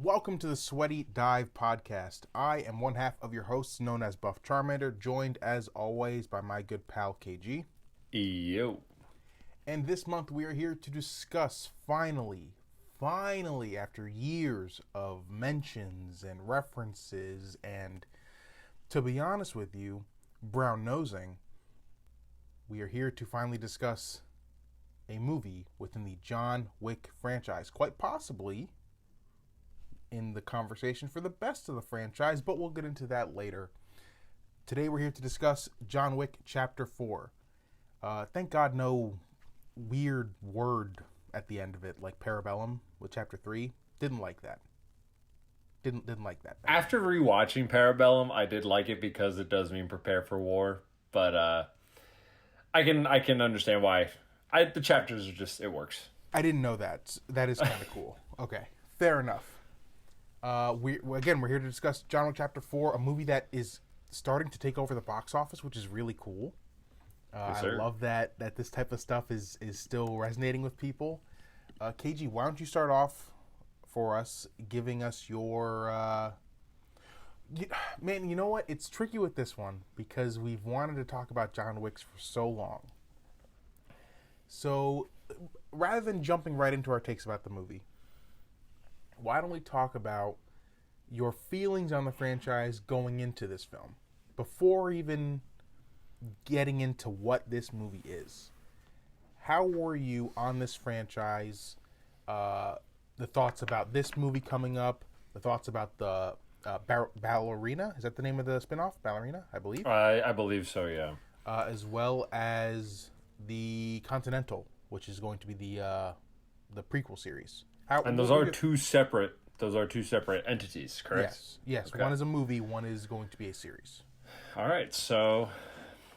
Welcome to the Sweaty Dive Podcast. I am one half of your hosts, known as Buff Charmander, joined as always by my good pal KG. Yo. And this month we are here to discuss, finally, after years of mentions and references and, to be honest with you, brown nosing, we are here to finally discuss a movie within the John Wick franchise. Quite possibly in the conversation for the best of the franchise, but we'll get into that later. Today we're here to discuss John Wick Chapter 4. Thank God no weird word at the end of it, like Parabellum with Chapter 3. Didn't like that. Didn't like that. After rewatching Parabellum, I did like it because it does mean prepare for war. But I can understand why. The chapters are just, it works. I didn't know that. That is kind of cool. Okay, fair enough. We're here to discuss John Wick Chapter 4, a movie that is starting to take over the box office, which is really cool. Yes, I love that this type of stuff is still resonating with people. KG, why don't you start off for us, giving us your... Man, you know what? It's tricky with this one because we've wanted to talk about John Wick's for so long. So, rather than jumping right into our takes about the movie, why don't we talk about your feelings on the franchise going into this film before even getting into what this movie is? How were you on this franchise? The thoughts about this movie coming up, the thoughts about the Ballerina, is that the name of the spinoff? Ballerina, I believe. I believe so, yeah. As well as the Continental, which is going to be the prequel series. And those are two separate entities, correct? Yes. Okay. One is a movie, one is going to be a series. All right, so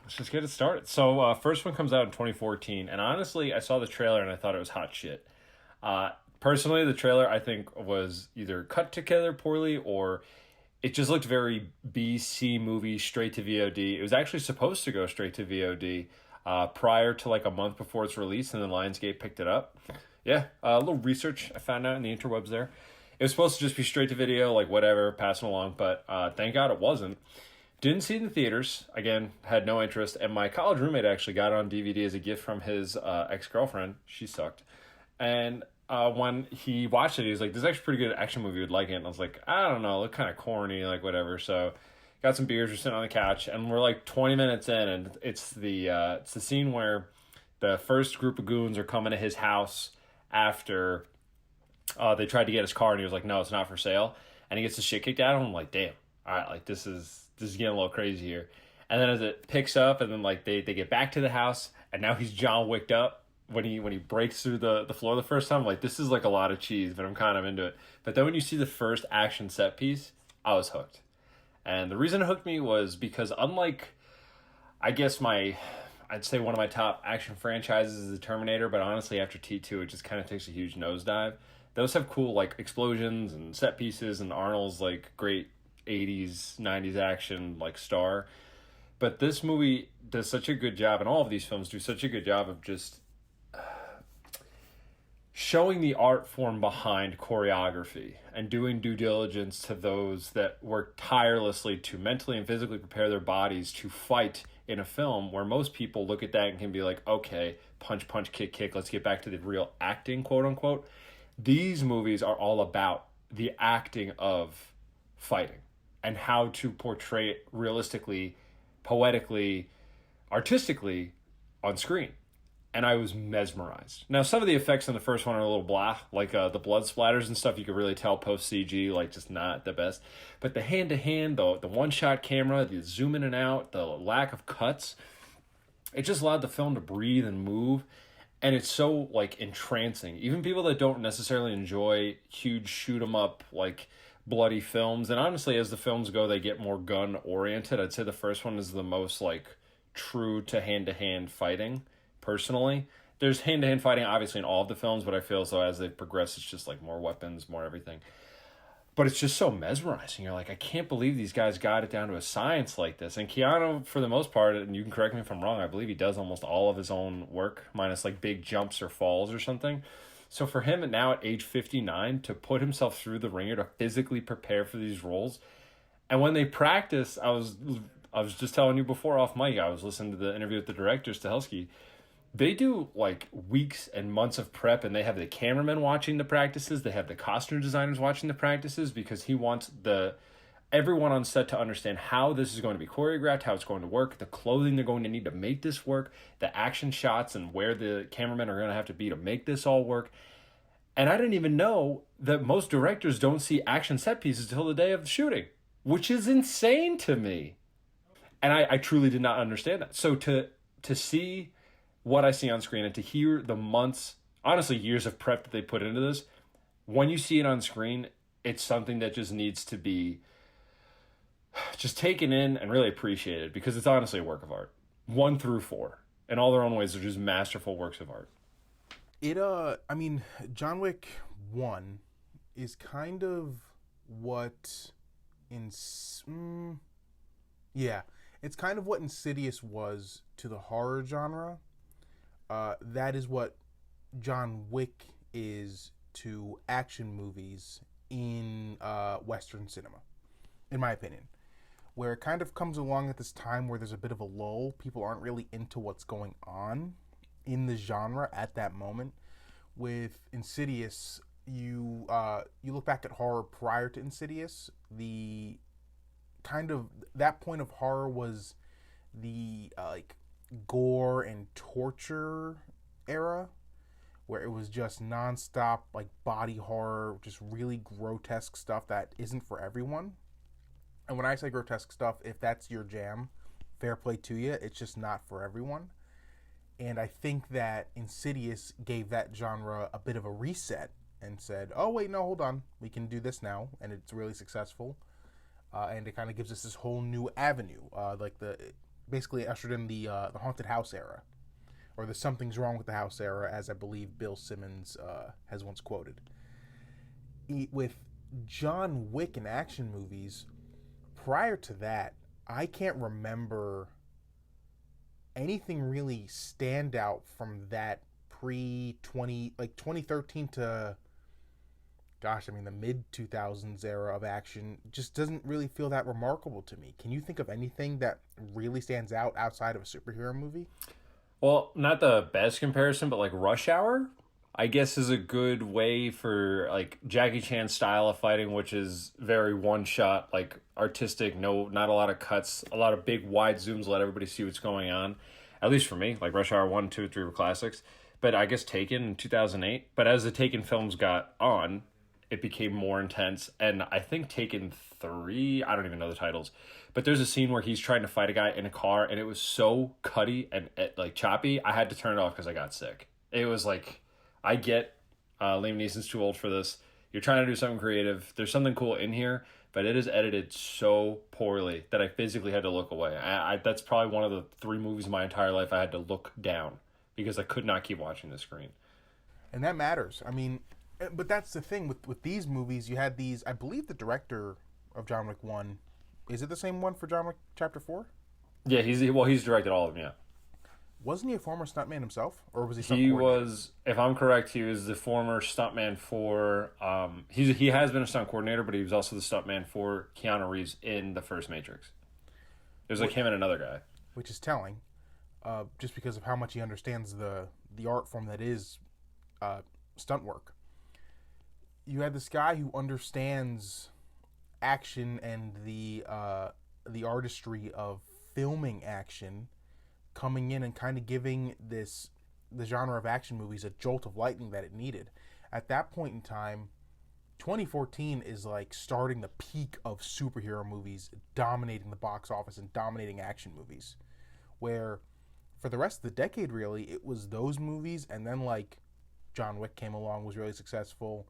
let's just get it started. So first one comes out in 2014, and honestly, I saw the trailer and I thought it was hot shit. Personally, the trailer I think was either cut together poorly or it just looked very B-C movie, straight to VOD. It was actually supposed to go straight to VOD prior to like a month before its release, and then Lionsgate picked it up. Yeah, a little research I found out in the interwebs there. It was supposed to just be straight to video, like whatever, passing along, but thank God it wasn't. Didn't see it in theaters. Again, had no interest. And my college roommate actually got it on DVD as a gift from his ex-girlfriend. She sucked. And when he watched it, he was like, this is actually a pretty good action movie. You'd like it. And I was like, I don't know, it looked kind of corny, like whatever. So got some beers, we're sitting on the couch, and we're like 20 minutes in, and it's the scene where the first group of goons are coming to his house after they tried to get his car, and he was like, no, it's not for sale. And he gets the shit kicked out of him. I'm like, damn, all right, like this is getting a little crazy here. And then as it picks up, and then like they get back to the house, and now he's John Wicked up when he breaks through the floor the first time. I'm like, this is like a lot of cheese, but I'm kind of into it. But then when you see the first action set piece, I was hooked. And the reason it hooked me was because unlike, I guess I'd say one of my top action franchises is the Terminator, but honestly after T2 it just kind of takes a huge nosedive. Those have cool like explosions and set pieces, and Arnold's like great 80s, 90s action like star. But this movie does such a good job, and all of these films do such a good job of just showing the art form behind choreography and doing due diligence to those that work tirelessly to mentally and physically prepare their bodies to fight in a film, where most people look at that and can be like, okay, punch, punch, kick, kick, let's get back to the real acting, quote unquote. These movies are all about the acting of fighting and how to portray it realistically, poetically, artistically on screen. And I was mesmerized. Now, some of the effects in the first one are a little blah, like the blood splatters and stuff. You could really tell post CG, like just not the best. But the hand to hand, the one shot camera, the zoom in and out, the lack of cuts, it just allowed the film to breathe and move. And it's so like entrancing. Even people that don't necessarily enjoy huge shoot 'em up like bloody films, and honestly, as the films go, they get more gun oriented. I'd say the first one is the most like true to hand fighting. Personally, there's hand-to-hand fighting obviously in all of the films, but I feel as though as they progress, it's just like more weapons, more everything. But it's just so mesmerizing. You're like, I can't believe these guys got it down to a science like this. And Keanu, for the most part, and you can correct me if I'm wrong, I believe he does almost all of his own work, minus like big jumps or falls or something. So for him now at age 59 to put himself through the ringer to physically prepare for these roles, and when they practice, I was just telling you before off mic, I was listening to the interview with the director Stahelski. They do like weeks and months of prep, and they have the cameramen watching the practices, they have the costume designers watching the practices, because he wants the everyone on set to understand how this is going to be choreographed, how it's going to work, the clothing they're going to need to make this work, the action shots and where the cameramen are going to have to be to make this all work. And I didn't even know that most directors don't see action set pieces till the day of the shooting, which is insane to me. And I truly did not understand that. So to see what I see on screen and to hear the months, honestly, years of prep that they put into this, when you see it on screen, it's something that just needs to be just taken in and really appreciated, because it's honestly a work of art. 1 through 4. In all their own ways, they're just masterful works of art. I mean, John Wick 1 is kind of what yeah, it's kind of what Insidious was to the horror genre. That is what John Wick is to action movies in Western cinema, in my opinion. Where it kind of comes along at this time where there's a bit of a lull. People aren't really into what's going on in the genre at that moment. With Insidious, you look back at horror prior to Insidious, the kind of that point of horror was the like gore and torture era, where it was just nonstop like body horror, just really grotesque stuff that isn't for everyone. And when I say grotesque stuff, if that's your jam, fair play to you. It's just not for everyone. And I think that Insidious gave that genre a bit of a reset and said, oh, wait, no, hold on. We can do this now. And it's really successful. And it kind of gives us this whole new avenue. Basically ushered in the haunted house era. Or the something's wrong with the house era, as I believe Bill Simmons has once quoted. With John Wick and action movies, prior to that, I can't remember anything really stand out from that like 2013 to, gosh, I mean, the mid 2000s era of action just doesn't really feel that remarkable to me. Can you think of anything that really stands out outside of a superhero movie? Well, not the best comparison, but like Rush Hour, I guess, is a good way for like Jackie Chan style of fighting, which is very one shot, like artistic, not a lot of cuts, a lot of big wide zooms, let everybody see what's going on. At least for me, like Rush Hour 1, 2, 3 were classics. But I guess Taken in 2008. But as the Taken films got on, it became more intense. And I think Taken 3, I don't even know the titles, but there's a scene where he's trying to fight a guy in a car, and it was so cutty and like choppy, I had to turn it off because I got sick. It was like, I get Liam Neeson's too old for this. You're trying to do something creative. There's something cool in here, but it is edited so poorly that I physically had to look away. That's probably one of the 3 movies in my entire life I had to look down because I could not keep watching the screen. And that matters. I mean, but that's the thing with these movies. You had these. I believe the director of John Wick 1, is it the same one for John Wick Chapter 4? Yeah, he's directed all of them. Yeah. Wasn't he a former stuntman himself, or was he? He was, if I'm correct, he was the former stuntman for. He has been a stunt coordinator, but he was also the stuntman for Keanu Reeves in the first Matrix. It was like him and another guy, which is telling, just because of how much he understands the art form that is stunt work. You had this guy who understands action and the artistry of filming action, coming in and kind of giving the genre of action movies a jolt of lightning that it needed. At that point in time, 2014 is like starting the peak of superhero movies dominating the box office and dominating action movies, where for the rest of the decade, really, it was those movies, and then like John Wick came along, was really successful.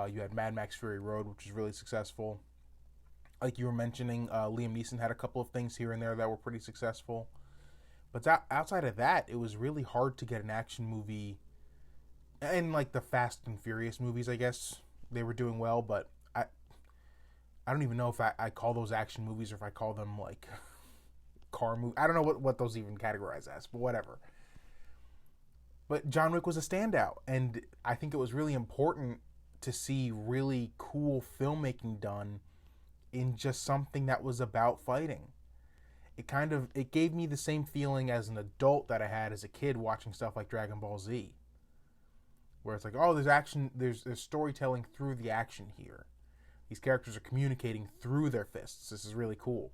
You had Mad Max Fury Road, which was really successful. Like you were mentioning, Liam Neeson had a couple of things here and there that were pretty successful. But outside of that, it was really hard to get an action movie. And like the Fast and Furious movies, I guess, they were doing well. But I don't even know if I call those action movies or if I call them like car movies. I don't know what those even categorize as, but whatever. But John Wick was a standout, and I think it was really important to see really cool filmmaking done in just something that was about fighting. It gave me the same feeling as an adult that I had as a kid watching stuff like Dragon Ball Z, where it's like, oh, there's action, there's storytelling through the action here. These characters are communicating through their fists. This is really cool.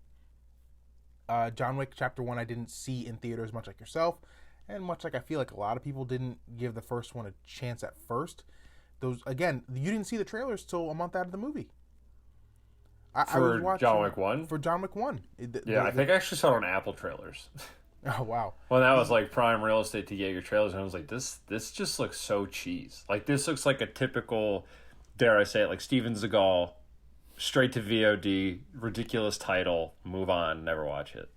John Wick Chapter 1 I didn't see in theaters, much like yourself, and much like I feel like a lot of people didn't give the first one a chance at first. Those, again, you didn't see the trailers till a month out of the movie. I was watching John Wick 1? For John Wick 1. I think I actually saw it on Apple trailers. Oh, wow. Well, that was like prime real estate to get your trailers, and I was like, this just looks so cheese. Like, this looks like a typical, dare I say it, like Steven Seagal, straight to VOD, ridiculous title, move on, never watch it.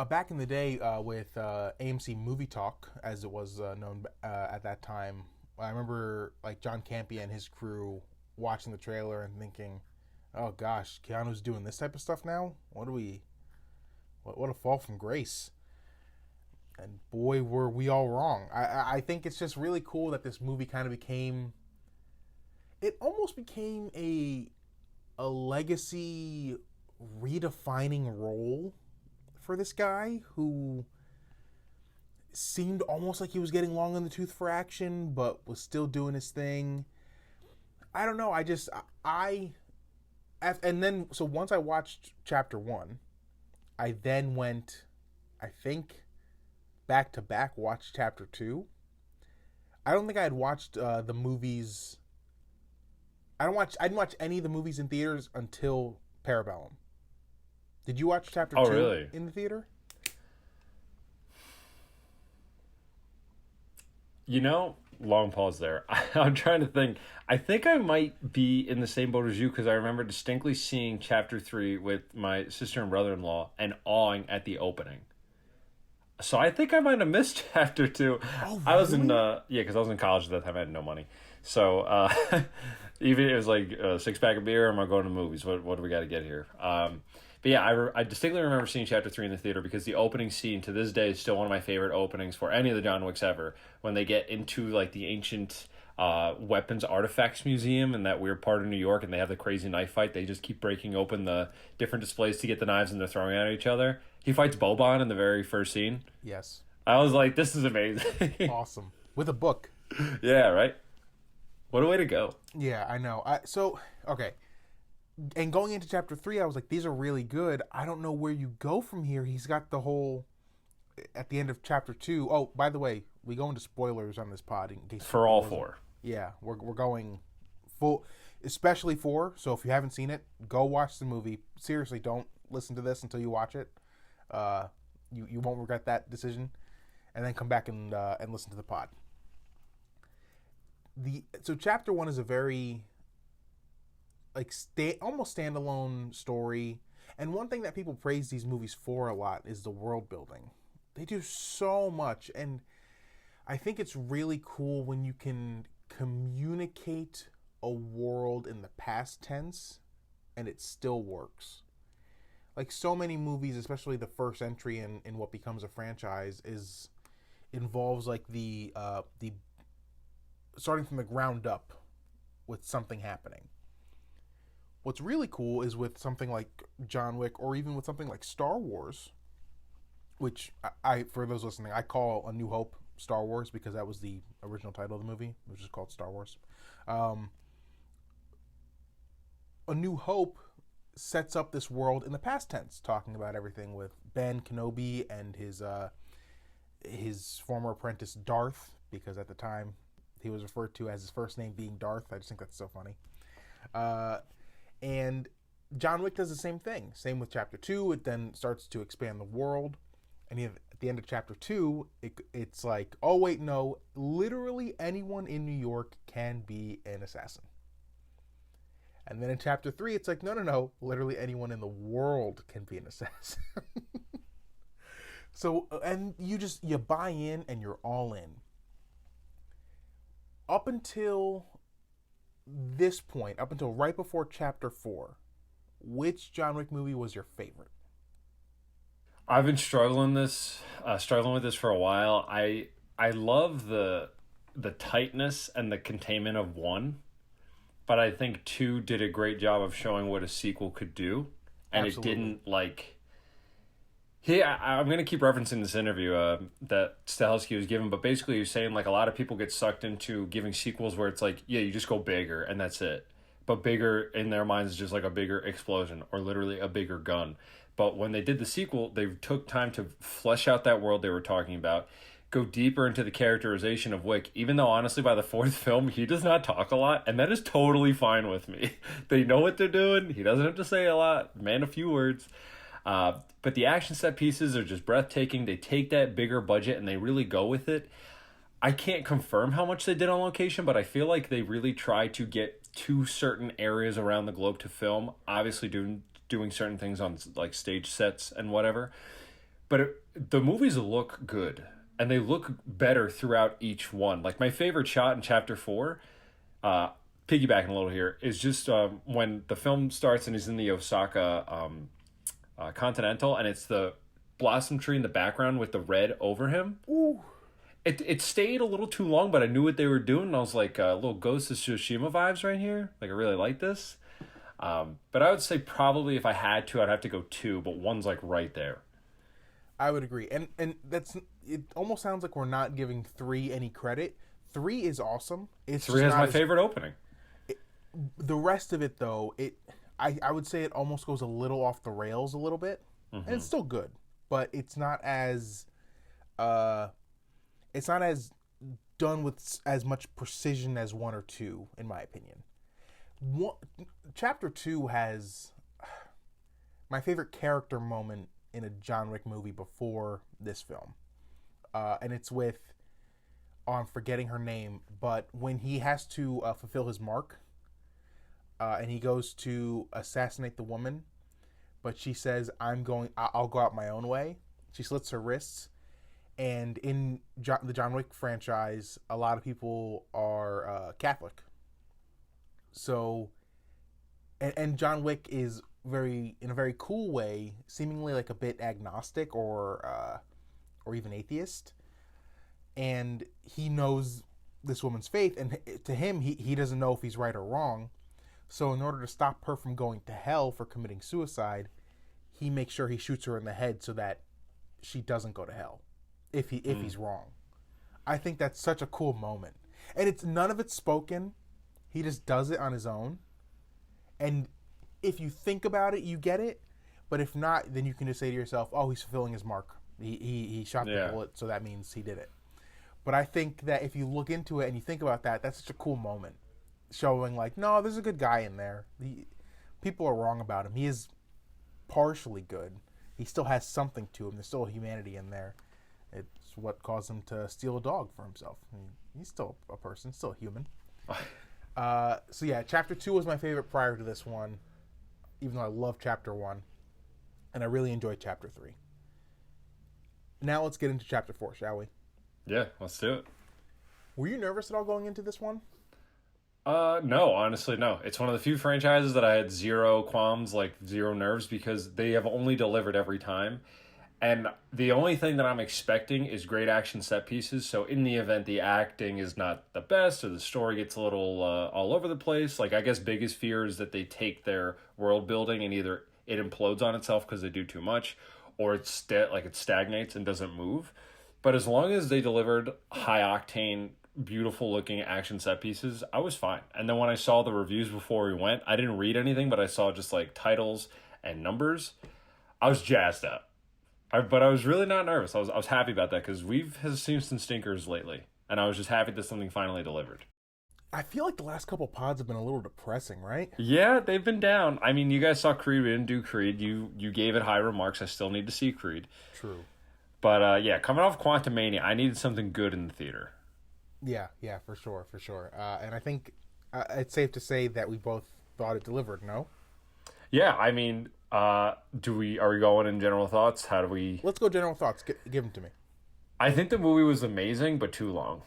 Back in the day with AMC Movie Talk, as it was known at that time, I remember like John Campea and his crew watching the trailer and thinking, oh gosh, Keanu's doing this type of stuff now? What a fall from grace. And boy, were we all wrong. I think it's just really cool that this movie kind of almost became a legacy redefining role for this guy who seemed almost like he was getting long in the tooth for action, but was still doing his thing. I don't know. And then, so once I watched Chapter 1, I then went, I think, back to back, watched Chapter 2. I don't think I had watched the movies. I didn't watch any of the movies in theaters until Parabellum. Did you watch Chapter 2 really? In the theater? You know, long pause there. I'm trying to think. I think I might be in the same boat as you, because I remember distinctly seeing Chapter 3 with my sister and brother-in-law and awing at the opening. So I think I might have missed Chapter 2. Oh, really? I was in, because I was in college at that time. I had no money. So even it was like a 6-pack of beer, am I going to movies? What do we got to get here? But yeah, I distinctly remember seeing Chapter 3 in the theater, because the opening scene to this day is still one of my favorite openings for any of the John Wicks ever. When they get into like the ancient weapons artifacts museum in that weird part of New York, and they have the crazy knife fight. They just keep breaking open the different displays to get the knives, and they're throwing at each other. He fights Boban in the very first scene. Yes. I was like, this is amazing. Awesome. With a book. Yeah, right? What a way to go. Yeah, I know. Okay. And going into Chapter 3, I was like, these are really good. I don't know where you go from here. He's got the whole, at the end of Chapter 2. Oh, by the way, we go into spoilers on this pod in case for all 4. Yeah, we're going full, especially 4. So if you haven't seen it, go watch the movie. Seriously, don't listen to this until you watch it. You won't regret that decision. And then come back and listen to the pod. So Chapter 1 is a very almost standalone story. And one thing that people praise these movies for a lot is the world building. They do so much, and I think it's really cool when you can communicate a world in the past tense and it still works. Like so many movies, especially the first entry in what becomes a franchise, involves like the starting from the ground up with something happening. What's really cool is with something like John Wick, or even with something like Star Wars, which I for those listening, I call A New Hope Star Wars, because that was the original title of the movie, which is called Star Wars. A New Hope sets up this world in the past tense, talking about everything with Ben Kenobi and his former apprentice Darth, because at the time he was referred to as his first name being Darth. I just think that's so funny. And John Wick does the same thing. Same with Chapter 2. It then starts to expand the world. And at the end of Chapter 2, it's like, oh, wait, no. Literally anyone in New York can be an assassin. And then in Chapter 3, it's like, no. Literally anyone in the world can be an assassin. So, and you buy in and you're all in. Up until this point, up until right before Chapter 4, which John Wick movie was your favorite? I've been struggling with this for a while. I love the tightness and the containment of 1, but I think 2 did a great job of showing what a sequel could do, and Absolutely. it didn't like. I'm going to keep referencing this interview that Stahelski was given, but basically he was saying like a lot of people get sucked into giving sequels where it's like, yeah, you just go bigger and that's it. But bigger in their minds is just like a bigger explosion or literally a bigger gun. But when they did the sequel, they took time to flesh out that world they were talking about, go deeper into the characterization of Wick, even though honestly by the 4th film, he does not talk a lot, and that is totally fine with me. They know what they're doing. He doesn't have to say a lot, man, a few words. But the action set pieces are just breathtaking. They take that bigger budget and they really go with it. I can't confirm how much they did on location, but I feel like they really try to get to certain areas around the globe to film. Obviously, doing certain things on like stage sets and whatever. But the movies look good, and they look better throughout each one. Like my favorite shot in Chapter 4, piggybacking a little here, is just when the film starts and he's in the Osaka Continental, and it's the blossom tree in the background with the red over him. Ooh. It stayed a little too long, but I knew what they were doing. And I was like, little Ghost of Tsushima vibes right here. Like, I really like this. But I would say probably if I had to, I'd have to go 2, but 1's like right there. I would agree. And that's, it almost sounds like we're not giving 3 any credit. 3 is awesome. It's 3 has my favorite opening. The rest of it, though, I would say it almost goes a little off the rails a little bit. Mm-hmm. And it's still good, but it's not as done with as much precision as 1 or 2, in my opinion. Chapter 2 has my favorite character moment in a John Wick movie before this film. And it's with, I'm forgetting her name, but when he has to fulfill his mark, and he goes to assassinate the woman, but she says, I'll go out my own way. She slits her wrists. And in the John Wick franchise, a lot of people are Catholic. So, and John Wick is in a very cool way, seemingly like a bit agnostic or even atheist. And he knows this woman's faith, and to him, he doesn't know if he's right or wrong. So in order to stop her from going to hell for committing suicide, he makes sure he shoots her in the head so that she doesn't go to hell if he's wrong. I think that's such a cool moment. And none of it's spoken. He just does it on his own. And if you think about it, you get it. But if not, then you can just say to yourself, oh, he's fulfilling his mark. He shot the bullet, so that means he did it. But I think that if you look into it and you think about that, that's such a cool moment. Showing like, no, there's a good guy in there. People are wrong about him. He is partially good. He still has something to him. There's still humanity in there. It's what caused him to steal a dog for himself. I mean, he's still a person, still a human. So yeah, Chapter 2 was my favorite prior to this one, even though I love Chapter 1. And I really enjoyed Chapter 3. Now let's get into Chapter 4, shall we? Yeah, let's do it. Were you nervous at all going into this one? No, honestly, no. It's one of the few franchises that I had zero qualms, like zero nerves, because they have only delivered every time. And the only thing that I'm expecting is great action set pieces. So in the event the acting is not the best or the story gets a little all over the place, like I guess biggest fear is that they take their world building and either it implodes on itself because they do too much, or it stagnates and doesn't move. But as long as they delivered high octane, beautiful looking action set pieces, I was fine. And then when I saw the reviews before we went, I didn't read anything, but I saw just like titles and numbers. I was jazzed up. But I was really not nervous. I was happy about that because we've seen some stinkers lately, and I was just happy that something finally delivered. I feel like the last couple pods have been a little depressing, right? Yeah, they've been down. I mean, you guys saw Creed. We didn't do Creed. You gave it high remarks. I still need to see Creed. True. But yeah, coming off Quantumania, I needed something good in the theater. Yeah, for sure. And I think it's safe to say that we both thought it delivered, no? Yeah, I mean, are we going in general thoughts? How do we... Let's go general thoughts. Give them to me. I think the movie was amazing, but too long.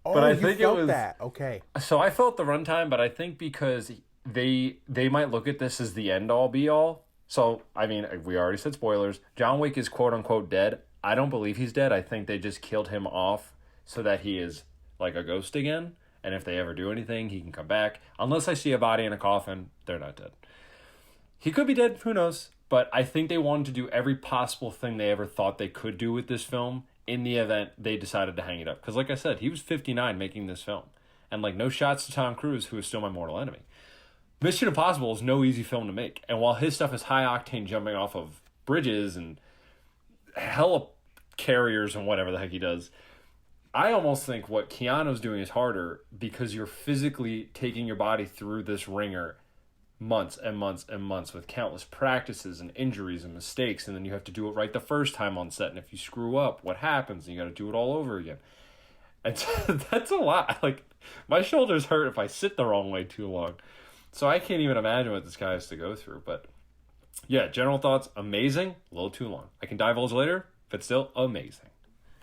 Oh, but I you think felt it was, that. Okay. So I felt the runtime, but I think because they might look at this as the end-all, be-all. So, I mean, we already said spoilers. John Wick is quote-unquote dead. I don't believe he's dead. I think they just killed him off so that he is like a ghost again. And if they ever do anything, he can come back. Unless I see a body in a coffin, they're not dead. He could be dead, who knows? But I think they wanted to do every possible thing they ever thought they could do with this film in the event they decided to hang it up. Because like I said, he was 59 making this film. And like, no shots to Tom Cruise, who is still my mortal enemy. Mission Impossible is no easy film to make. And while his stuff is high octane, jumping off of bridges and helicarriers and whatever the heck he does, I almost think what Keanu's doing is harder because you're physically taking your body through this ringer months and months and months with countless practices and injuries and mistakes, and then you have to do it right the first time on set, and if you screw up, what happens? And you got to do it all over again. And that's a lot. Like, my shoulders hurt if I sit the wrong way too long. So I can't even imagine what this guy has to go through. But yeah, general thoughts, amazing, a little too long. I can divulge later, but still amazing.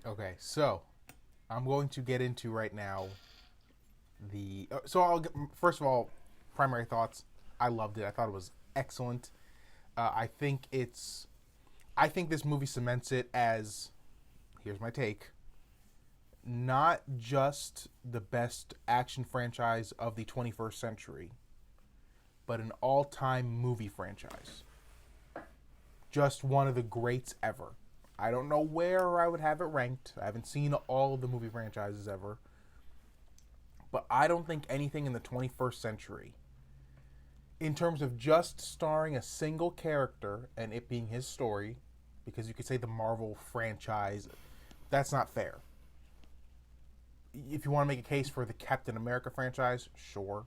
Okay, so I'm going to get into right now so I'll get, first of all, primary thoughts. I loved it. I thought it was excellent. I think this movie cements it as, here's my take, not just the best action franchise of the 21st century, but an all-time movie franchise. Just one of the greats ever. I don't know where I would have it ranked. I haven't seen all of the movie franchises ever. But I don't think anything in the 21st century, in terms of just starring a single character and it being his story, because you could say the Marvel franchise, that's not fair. If you want to make a case for the Captain America franchise, sure.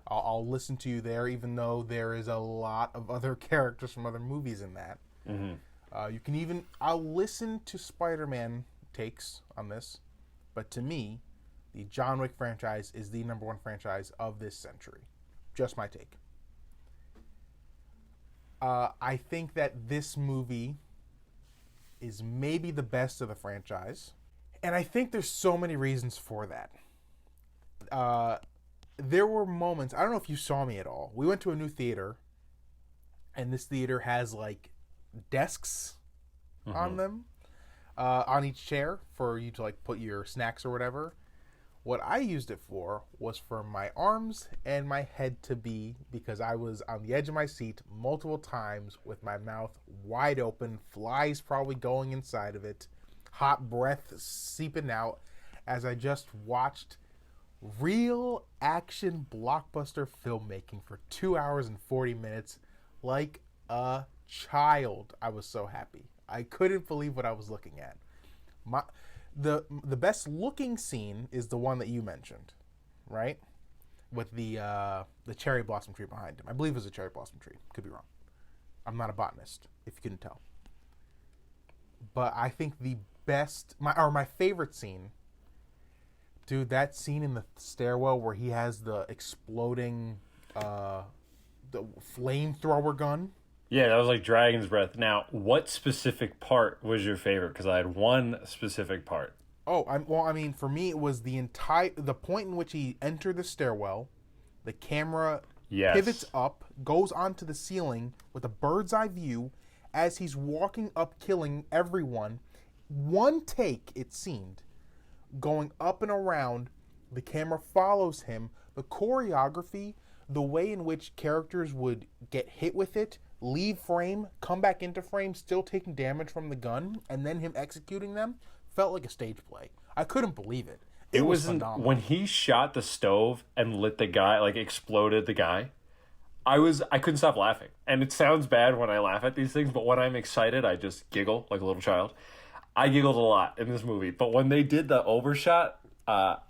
I'll listen to you there, even though there is a lot of other characters from other movies in that. Mm-hmm. I'll listen to Spider-Man takes on this, but to me, the John Wick franchise is the number one franchise of this century. Just my take. I think that this movie is maybe the best of the franchise, and I think there's so many reasons for that. There were moments, I don't know if you saw me at all. We went to a new theater, and this theater has like desks on them, on each chair for you to like put your snacks or whatever. What I used it for was for my arms and my head to be, because I was on the edge of my seat multiple times with my mouth wide open, flies probably going inside of it, hot breath seeping out as I just watched real action blockbuster filmmaking for 2 hours and 40 minutes like a child. I was so happy. I couldn't believe what I was looking at. The best looking scene is the one that you mentioned, right? With the cherry blossom tree behind him. I believe it was a cherry blossom tree. Could be wrong. I'm not a botanist, if you couldn't tell. But I think the best, my favorite scene, dude, that scene in the stairwell where he has the exploding, the flamethrower gun. Yeah, that was like Dragon's Breath. Now, what specific part was your favorite? Because I had one specific part. Oh, for me, it was the point in which he entered the stairwell, the camera pivots up, goes onto the ceiling with a bird's eye view as he's walking up, killing everyone. One take, it seemed, going up and around, the camera follows him. The choreography, the way in which characters would get hit with it, leave frame, come back into frame, still taking damage from the gun, and then him executing them, felt like a stage play. I couldn't believe it. It was phenomenal. When he shot the stove and lit the guy, like exploded the guy, I couldn't stop laughing. And it sounds bad when I laugh at these things, but when I'm excited, I just giggle like a little child. I giggled a lot in this movie. But when they did the overshot,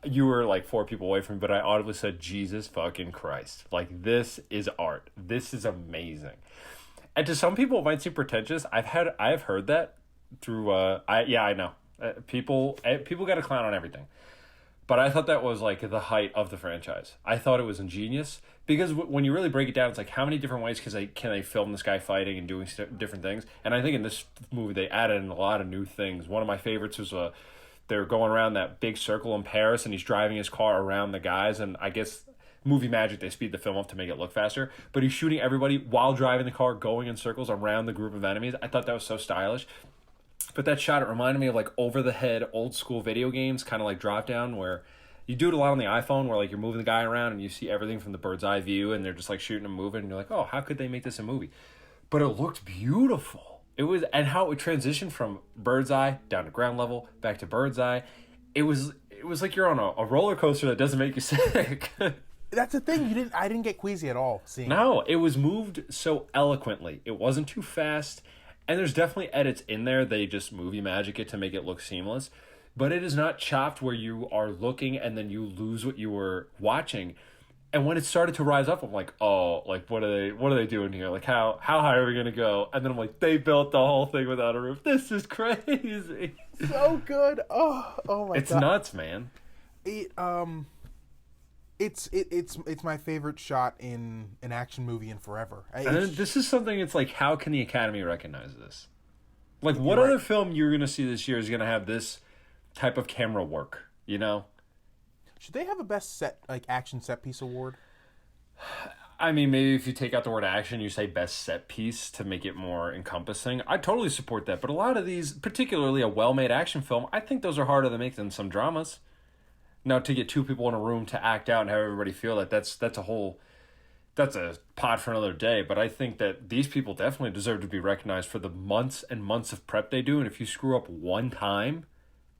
you were like 4 people away from me, but I audibly said, Jesus fucking Christ. Like, this is art. This is amazing. And to some people, it might seem pretentious. I've heard that through, I know. People got to clown on everything. But I thought that was like the height of the franchise. I thought it was ingenious because when you really break it down, it's like how many different ways can they film this guy fighting and doing different things. And I think in this movie they added in a lot of new things. One of my favorites was they're going around that big circle in Paris and he's driving his car around the guys, and I guess movie magic, they speed the film up to make it look faster, but he's shooting everybody while driving the car, going in circles around the group of enemies. I thought that was so stylish. But that shot, it reminded me of like over the head old school video games, kind of like Drop Down, where You do it a lot on the iPhone where like you're moving the guy around and you see everything from the bird's eye view and they're just like shooting and moving and you're like, oh, how could they make this a movie? But it looked beautiful. It was, and how it would transition from bird's eye down to ground level, back to bird's eye. It was like you're on a roller coaster that doesn't make you sick. That's the thing. I didn't get queasy at all seeing No, it was moved so eloquently. It wasn't too fast. And there's definitely edits in there. They just movie magic it to make it look seamless. But it is not chopped where you are looking and then you lose what you were watching. And when it started to rise up, I'm like, oh, like what are they doing here? Like how high are we gonna go? And then I'm like, they built the whole thing without a roof. This is crazy. So good. Oh my god. It's nuts, man. It's my favorite shot in an action movie in forever. And this is something. It's like, how can the Academy recognize this? Like, what Right. other film you're gonna see this year is gonna have this type of camera work? You know. Should they have a best action set piece award? I mean, maybe if you take out the word action, you say best set piece to make it more encompassing. I totally support that. But a lot of these, particularly a well-made action film, I think those are harder to make than some dramas. Now, to get two people in a room to act out and have everybody feel that's a pod for another day. But I think that these people definitely deserve to be recognized for the months and months of prep they do. And if you screw up one time,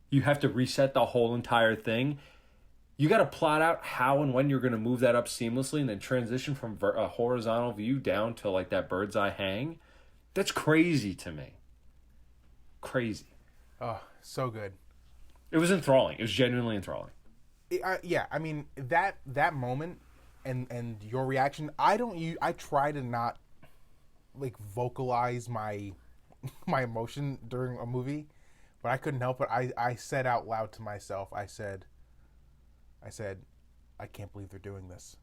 you have to reset the whole entire thing. You got to plot out how and when you're going to move that up seamlessly and then transition from a horizontal view down to like that bird's eye hang. That's crazy to me. Crazy. Oh, so good. It was enthralling. It was genuinely enthralling. Yeah, I mean that moment and your reaction. I try to not like vocalize my emotion during a movie, but I couldn't help it. I said out loud to myself. I said, I can't believe they're doing this.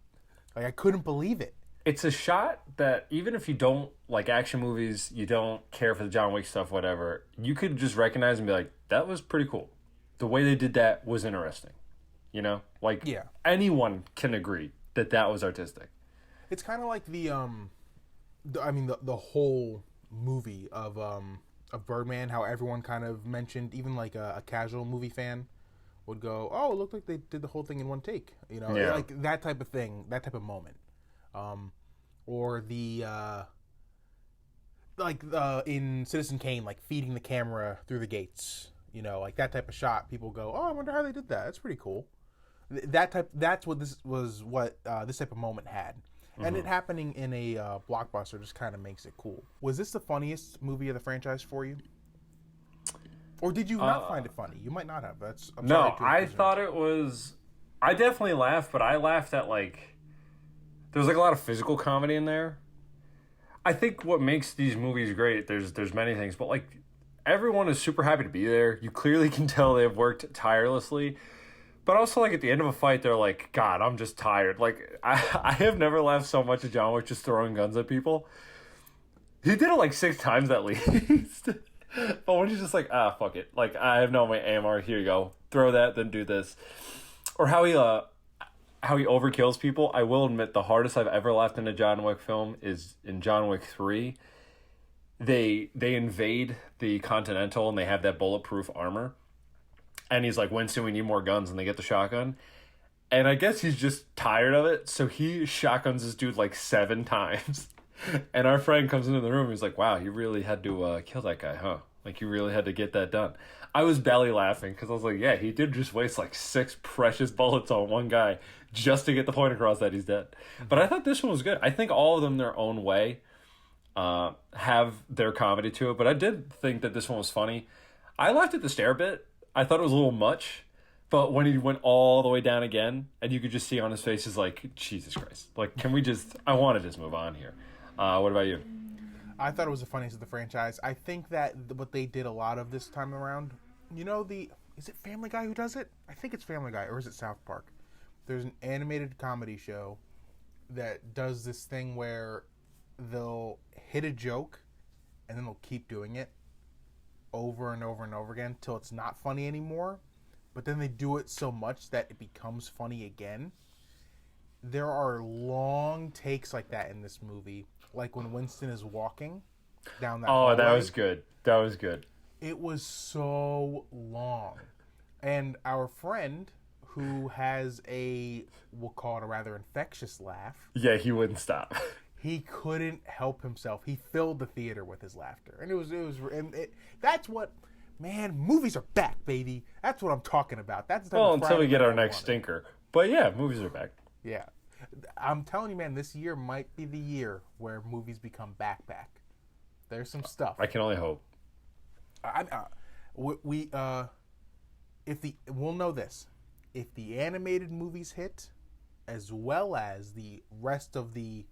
Like I couldn't believe it. It's a shot that even if you don't like action movies, you don't care for the John Wick stuff, whatever, you could just recognize and be like, that was pretty cool. The way they did that was interesting. You know? Like, Yeah. anyone can agree that that was artistic. It's kind of like the whole movie of Birdman. How everyone kind of mentioned, even like a casual movie fan would go, "Oh, it looked like they did the whole thing in one take." You know, Yeah. like that type of thing, that type of moment. Or in Citizen Kane, like feeding the camera through the gates. You know, like that type of shot. People go, "Oh, I wonder how they did that. That's pretty cool." That's what this was. What this type of moment had, and it happening in a blockbuster just kind of makes it cool. Was this the funniest movie of the franchise for you, or did you not find it funny? You might not have. I'm sorry No, to I presume. thought it was. I definitely laughed, but I laughed at like. There's like a lot of physical comedy in there. I think what makes these movies great, there's many things, but like everyone is super happy to be there. You clearly can tell they've worked tirelessly. But also, like, at the end of a fight, they're like, God, I'm just tired. Like, I have never laughed so much at John Wick just throwing guns at people. He did it, like, 6 times at least. But when he's just like, fuck it. Like, I have no AMR. Here you go. Throw that, then do this. Or how he overkills people. I will admit, the hardest I've ever laughed in a John Wick film is in John Wick 3. They invade the Continental, and they have that bulletproof armor. And he's like, Winston, we need more guns. And they get the shotgun. And I guess he's just tired of it. So he shotguns this dude like 7 times. And our friend comes into the room. He's like, wow, you really had to kill that guy, huh? Like, you really had to get that done. I was belly laughing because I was like, yeah, he did just waste like 6 precious bullets on one guy just to get the point across that he's dead. But I thought this one was good. I think all of them their own way have their comedy to it. But I did think that this one was funny. I laughed at the stair bit. I thought it was a little much, but when he went all the way down again, and you could just see on his face, is like, Jesus Christ. Like, can we just, I want to just move on here. What about you? I thought it was the funniest of the franchise. I think that what they did a lot of this time around, you know, is it Family Guy who does it? I think it's Family Guy, or is it South Park? There's an animated comedy show that does this thing where they'll hit a joke, and then they'll keep doing it over and over and over again till it's not funny anymore, but then they do it so much that it becomes funny again. There are long takes like that in this movie, like when Winston is walking down that hallway. That was good. That was good. It was so long. And our friend who has we'll call it a rather infectious laugh. Yeah, he wouldn't stop. He couldn't help himself. He filled the theater with his laughter, and that's what, man. Movies are back, baby. That's what I'm talking about. That's the until we get our next stinker. But yeah, movies are back. Yeah, I'm telling you, man. This year might be the year where movies become back. There's some stuff. I can only hope. We'll know this, if the animated movies hit, as well as the rest of the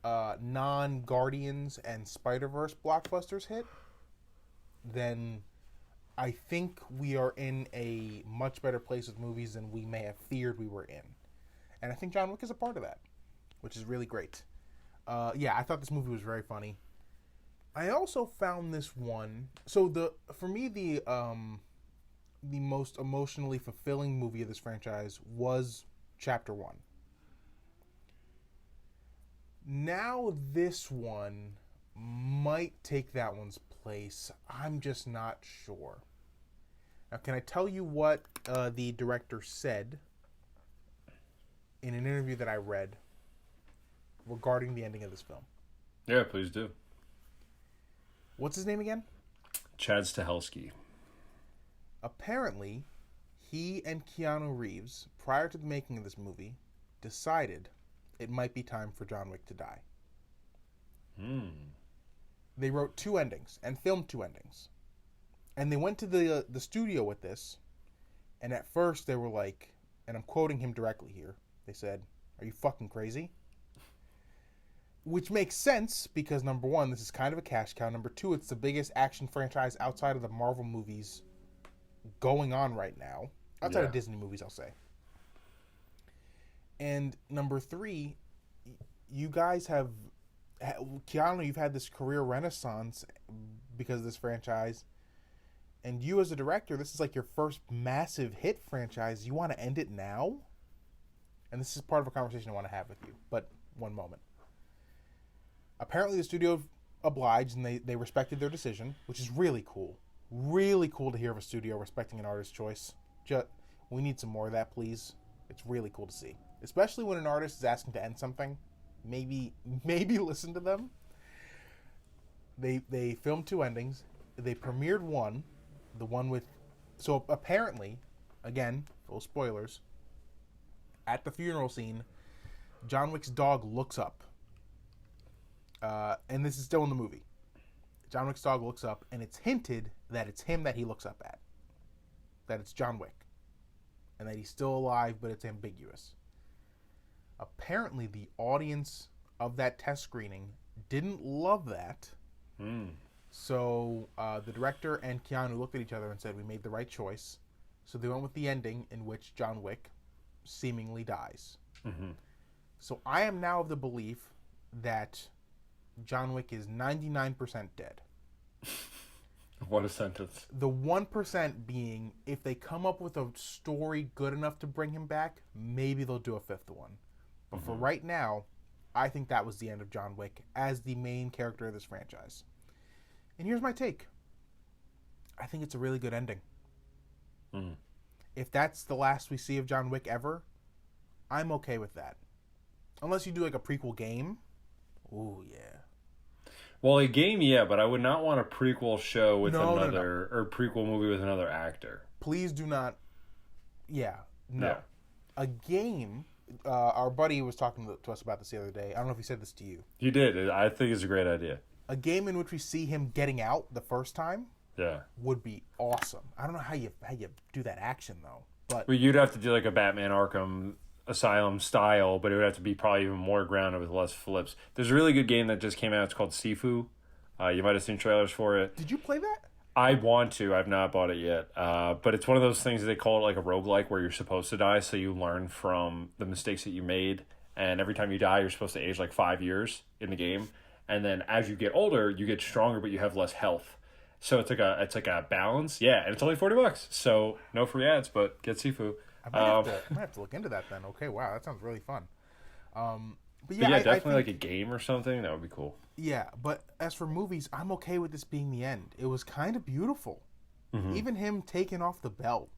non-Guardians and Spider-Verse blockbusters hit, then I think we are in a much better place with movies than we may have feared we were in. And I think John Wick is a part of that, which is really great. I thought this movie was very funny. I also found this one. So for me the most emotionally fulfilling movie of this franchise was Chapter 1. Now this one might take that one's place. I'm just not sure. Now, can I tell you what the director said in an interview that I read regarding the ending of this film? Yeah, please do. What's his name again? Chad Stahelski. Apparently, he and Keanu Reeves, prior to the making of this movie, decided it might be time for John Wick to die. They wrote 2 endings and filmed 2 endings. And they went to the studio with this, and at first they were like, and I'm quoting him directly here, they said, "Are you fucking crazy?" Which makes sense, because number 1, this is kind of a cash cow. Number 2, it's the biggest action franchise outside of the Marvel movies going on right now. Outside of Disney movies, I'll say. And number 3, you guys have... Keanu, you've had this career renaissance because of this franchise. And you as a director, this is like your first massive hit franchise. You want to end it now? And this is part of a conversation I want to have with you. But one moment. Apparently the studio obliged and they respected their decision, which is really cool. Really cool to hear of a studio respecting an artist's choice. We need some more of that, please. It's really cool to see. Especially when an artist is asking to end something. Maybe listen to them. They filmed 2 endings. They premiered one. The one with... So apparently, again, full spoilers, at the funeral scene, John Wick's dog looks up. And this is still in the movie. John Wick's dog looks up, and it's hinted that it's him that he looks up at. That it's John Wick. And that he's still alive, but it's ambiguous. Apparently, the audience of that test screening didn't love that. So, the director and Keanu looked at each other and said, we made the right choice. So they went with the ending in which John Wick seemingly dies. So I am now of the belief that John Wick is 99% dead. What a sentence. The 1% being, if they come up with a story good enough to bring him back, maybe they'll do a 5th one. But for right now, I think that was the end of John Wick as the main character of this franchise. And here's my take. I think it's a really good ending. If that's the last we see of John Wick ever, I'm okay with that. Unless you do like a prequel game. Ooh, yeah. Well, a game, yeah, but I would not want a prequel show with another... No. Or prequel movie with another actor. Please do not... Yeah, no. Yeah. A game... our buddy was talking to us about this the other day. I don't know if he said this to you. He did. I think it's a great idea. A game in which we see him getting out the first time would be awesome. I don't know how you do that action, though. But you'd have to do like a Batman Arkham Asylum style, but it would have to be probably even more grounded with less flips. There's a really good game that just came out. It's called Sifu. You might have seen trailers for it. Did you play that? I want to. I've not bought it yet. But it's one of those things that they call it like a roguelike where you're supposed to die, so you learn from the mistakes that you made. And every time you die, you're supposed to age like 5 years in the game. And then as you get older, you get stronger, but you have less health. So it's like a balance. Yeah, and it's only $40. So no free ads, but get Sifu. I might have to look into that then. Okay, wow, that sounds really fun. But yeah, definitely I think, like a game or something. That would be cool. Yeah, but as for movies, I'm okay with this being the end. It was kind of beautiful. Even him taking off the belt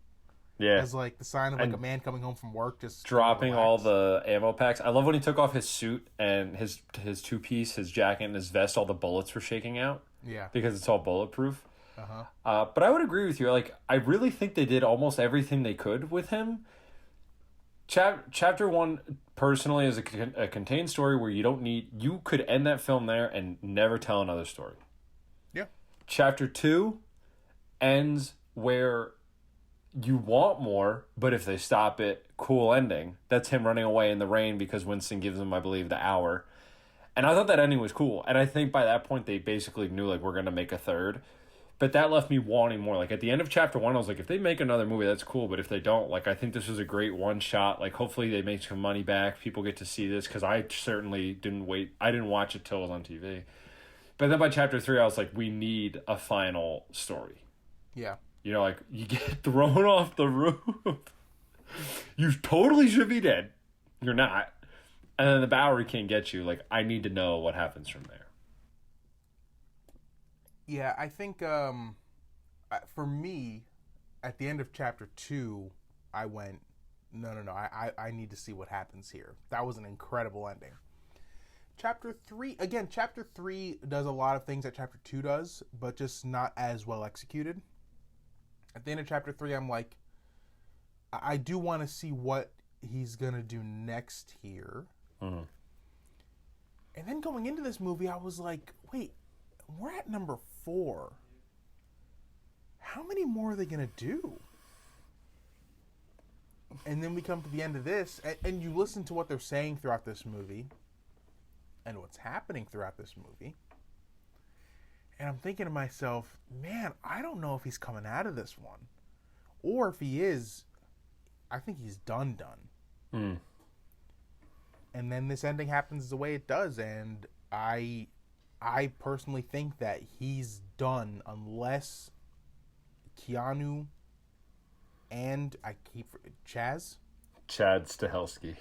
Yeah. as like the sign of like And a man coming home from work, just dropping relax. all the ammo packs. I love when he took off his suit and his two piece, his jacket and his vest. All the bullets were shaking out Yeah. because it's all bulletproof. Uh-huh. But I would agree with you. Like, I really think they did almost everything they could with him. Chapter 1, personally, is a contained story where you could end that film there and never tell another story. Yeah. Chapter 2 ends where you want more, but if they stop it, cool ending. That's him running away in the rain because Winston gives him, I believe, the hour. And I thought that ending was cool. And I think by that point, they basically knew, like, we're going to make a third. But that left me wanting more. Like, at the end of chapter 1, I was like, if they make another movie, that's cool. But if they don't, like, I think this was a great one shot. Like, hopefully they make some money back. People get to see this. Because I certainly didn't wait. I didn't watch it till it was on TV. But then by chapter 3, I was like, we need a final story. Yeah. You know, like, you get thrown off the roof. You totally should be dead. You're not. And then the Bowery can't get you. Like, I need to know what happens from there. Yeah, I think for me, at the end of chapter 2, I went, no, I need to see what happens here. That was an incredible ending. Chapter 3 does a lot of things that chapter 2 does, but just not as well executed. At the end of chapter 3, I'm like, I do want to see what he's going to do next here. Mm-hmm. And then going into this movie, I was like, wait, we're at number 4. How many more are they going to do? And then we come to the end of this, and you listen to what they're saying throughout this movie and what's happening throughout this movie. And I'm thinking to myself, man, I don't know if he's coming out of this one. Or if he is, I think he's done. Mm. And then this ending happens the way it does, and I personally think that he's done unless Keanu and Chad Stahelski.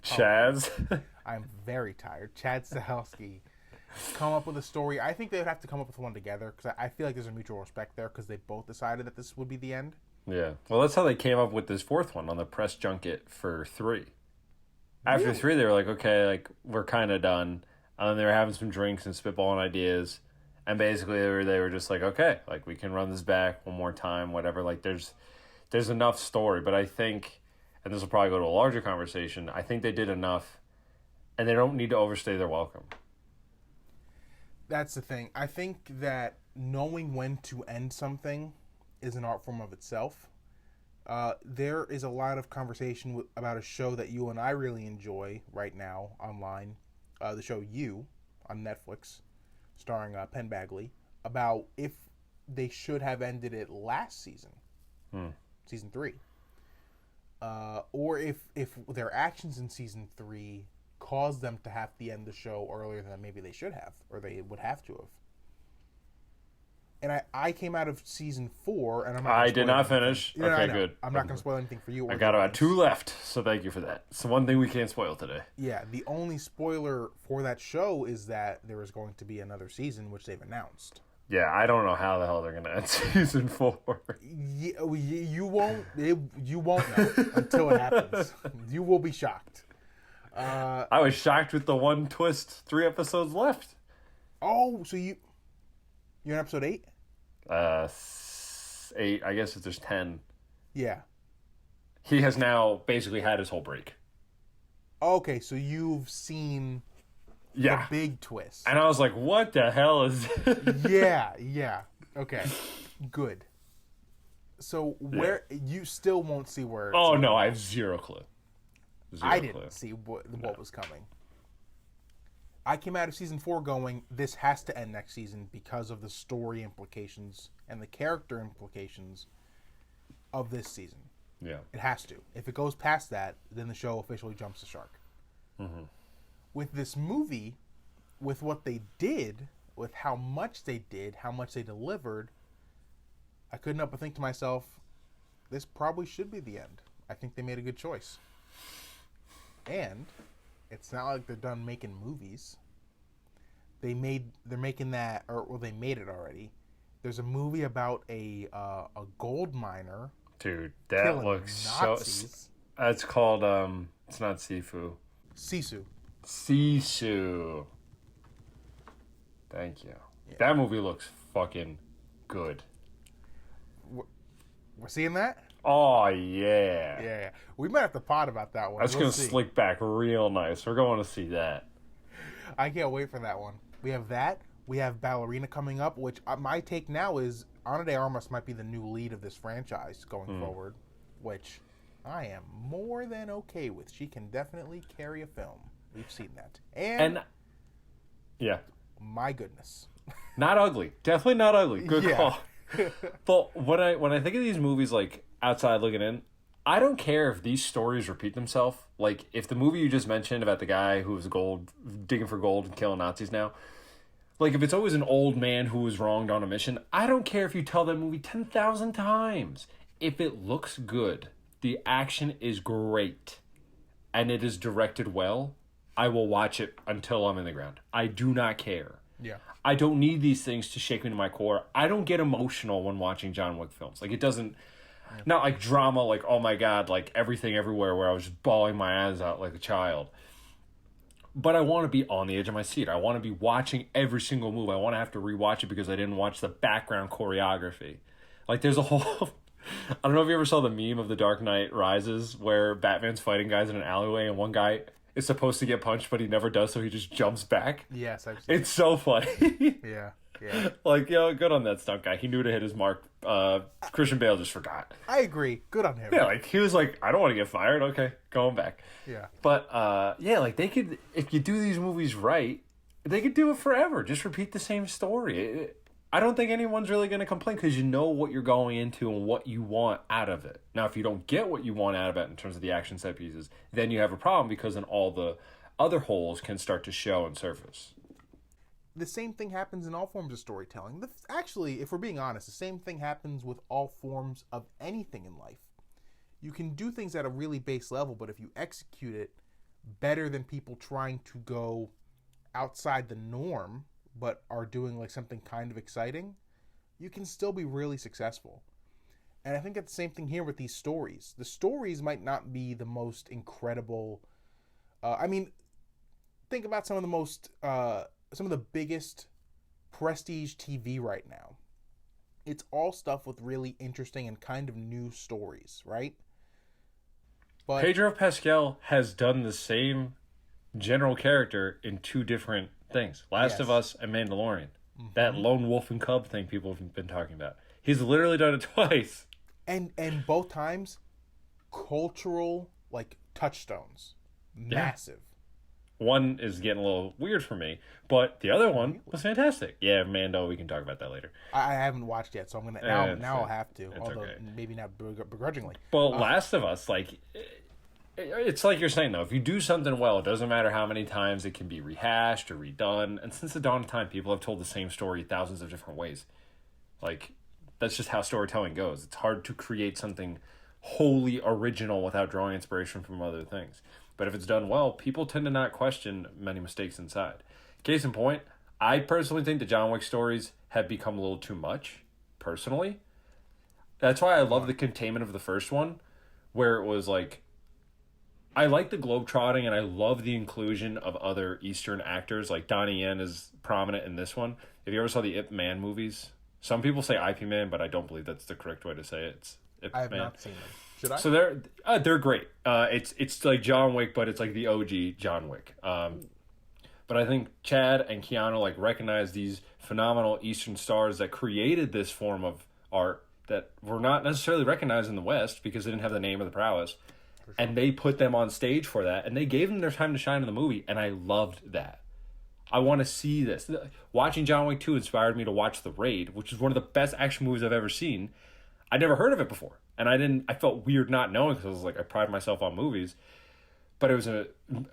Chaz. I'm very tired. Chad Stahelski come up with a story. I think they would have to come up with one together because I feel like there's a mutual respect there because they both decided that this would be the end. Yeah. Well, that's how they came up with this fourth one on the press junket for 3. After Really? 3, they were like, okay, like, we're kind of done. And then they were having some drinks and spitballing ideas. And basically, they were just like, okay, like, we can run this back one more time, whatever. Like, there's enough story. But I think, and this will probably go to a larger conversation, I think they did enough. And they don't need to overstay their welcome. That's the thing. I think that knowing when to end something is an art form of itself. There is a lot of conversation about a show that you and I really enjoy right now online. The show You on Netflix, starring Penn Badgley, about if they should have ended it last season, season 3, or if their actions in season 3 caused them to have to end the show earlier than maybe they should have, or they would have to have. And I came out of season 4, and I did not finish. Okay, good. I'm not going to spoil anything for you. I got about 2 left, so thank you for that. It's the one thing we can't spoil today. Yeah, the only spoiler for that show is that there is going to be another season, which they've announced. Yeah, I don't know how the hell they're going to end season 4. You won't know until it happens. You will be shocked. I was shocked with the one twist, 3 episodes left. Oh, so you're in episode 8? 8, I guess if there's 10. Yeah. He has now basically had his whole break. Okay, so you've seen the big twist. And I was like, what the hell is this? Yeah. Okay, good. So where you still won't see where... Oh, no, I have zero clue. I didn't see what was coming. I came out of season 4 going, this has to end next season because of the story implications and the character implications of this season. Yeah. It has to. If it goes past that, then the show officially jumps the shark. Mm-hmm. With this movie, with what they did, with how much they did, how much they delivered, I couldn't help but think to myself, this probably should be the end. I think they made a good choice. And it's not like they're done making movies. They're making that, or they made it already. There's a movie about a gold miner Dude, that killing looks so. Nazis. It's called It's not Sifu. Sisu. Sisu. Thank you. Yeah. That movie looks fucking good. We're seeing that? Oh yeah. Yeah. We might have to pod about that one. That's We'll gonna see. slick back real nice. We're going to see that. I can't wait for that one. We have that. We have Ballerina coming up, which my take now is Ana de Armas might be the new lead of this franchise going forward, which I am more than okay with. She can definitely carry a film. We've seen that. And yeah. my goodness. Not ugly. Definitely not ugly. Good Yeah. call. But when I think of these movies like outside looking in, I don't care if these stories repeat themselves. Like if the movie you just mentioned about the guy who was digging for gold and killing Nazis now, like if it's always an old man who was wronged on a mission, I don't care if you tell that movie 10,000 times. If it looks good, the action is great, and it is directed well, I will watch it until I'm in the ground. I do not care. Yeah. I don't need these things to shake me to my core. I don't get emotional when watching John Wick films. Like, it doesn't... Not like drama, like, oh my god, like everything everywhere where I was just bawling my eyes out like a child. But I want to be on the edge of my seat. I want to be watching every single move. I want to have to rewatch it because I didn't watch the background choreography. Like, there's a whole... I don't know if you ever saw the meme of The Dark Knight Rises where Batman's fighting guys in an alleyway and one guy is supposed to get punched, but he never does, so he just jumps back. Yes, I've seen It's so funny. Yeah. Yeah. Like, good on that stunt guy. He knew to hit his mark. Christian Bale just forgot. I agree. Good on him. Yeah, like, he was like, I don't want to get fired. Okay, going back. Yeah. But, like, they could, if you do these movies right, they could do it forever. Just repeat the same story. I don't think anyone's really going to complain because you know what you're going into and what you want out of it. Now, if you don't get what you want out of it in terms of the action set pieces, then you have a problem because then all the other holes can start to show and surface. The same thing happens in all forms of storytelling. Actually, if we're being honest, the same thing happens with all forms of anything in life. You can do things at a really base level, but if you execute it better than people trying to go outside the norm, but are doing like something kind of exciting, you can still be really successful. And I think that's the same thing here with these stories. The stories might not be the most incredible. Think about some of the biggest prestige TV right now. It's all stuff with really interesting and kind of new stories, right? But Pedro Pascal has done the same general character in two different things. Last of Us and Mandalorian. Mm-hmm. That lone wolf and cub thing people have been talking about. He's literally done it twice. And both times, cultural, like, touchstones. Massive. One is getting a little weird for me, but the other one was fantastic. Yeah, Mando, we can talk about that later. I haven't watched yet, so I'm gonna now I'll have to, although okay. Maybe not begrudgingly. Well, Last of Us, like, it's like you're saying though, if you do something well, it doesn't matter how many times it can be rehashed or redone. And since the dawn of time, people have told the same story thousands of different ways. Like, that's just how storytelling goes. It's hard to create something wholly original without drawing inspiration from other things. But if it's done well, people tend to not question many mistakes inside. Case in point, I personally think the John Wick stories have become a little too much, personally. That's why I love the containment of the first one, where it was like, I like the globetrotting and I love the inclusion of other Eastern actors. Like Donnie Yen is prominent in this one. If you ever saw the Ip Man movies, some people say IP Man, but I don't believe that's the correct way to say it. It's Ip I have Man. not seen them. Should I? So they're great. It's like John Wick, but it's like the OG John Wick. But I think Chad and Keanu like recognize these phenomenal Eastern stars that created this form of art that were not necessarily recognized in the West because they didn't have the name or the prowess. Sure. And they put them on stage for that, and they gave them their time to shine in the movie, and I loved that. I want to see this. Watching John Wick 2 inspired me to watch The Raid, which is one of the best action movies I've ever seen. I'd never heard of it before. And I felt weird not knowing because I was like, I pride myself on movies. But it was a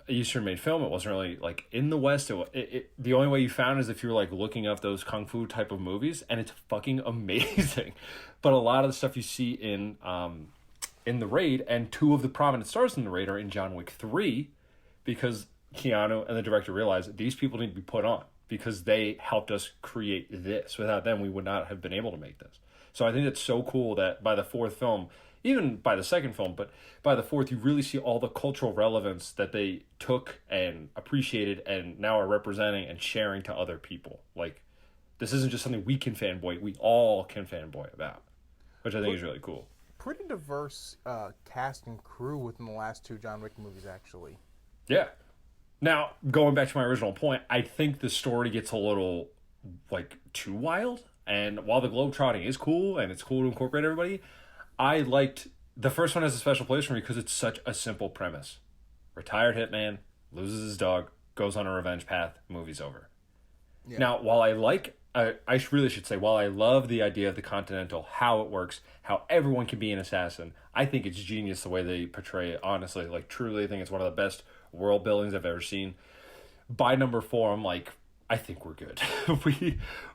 Eastern-made film. It wasn't really, like, in the West. The only way you found is if you were, like, looking up those kung fu type of movies. And it's fucking amazing. But a lot of the stuff you see in The Raid, and two of the prominent stars in The Raid are in John Wick 3, because Keanu and the director realized that these people need to be put on. because they helped us create this. Without them, we would not have been able to make this. So I think it's so cool that by the fourth film, even by the second film, but by the fourth, you really see all the cultural relevance that they took and appreciated and now are representing and sharing to other people. Like, this isn't just something we can fanboy, we all can fanboy about, which I think is really cool. Pretty diverse cast and crew within the last two John Wick movies, actually. Yeah. Now, going back to my original point, I think the story gets a little, like, too wild. And while the globetrotting is cool and it's cool to incorporate everybody, I liked the first one has a special place for me because it's such a simple premise. Retired hitman, loses his dog, goes on a revenge path, movie's over. Yeah. Now, while I like, I really should say, while I love the idea of the Continental, how it works, how everyone can be an assassin, I think it's genius the way they portray it, honestly. Like, truly, I think it's one of the best world buildings I've ever seen. By number 4, I'm like, I think we're good.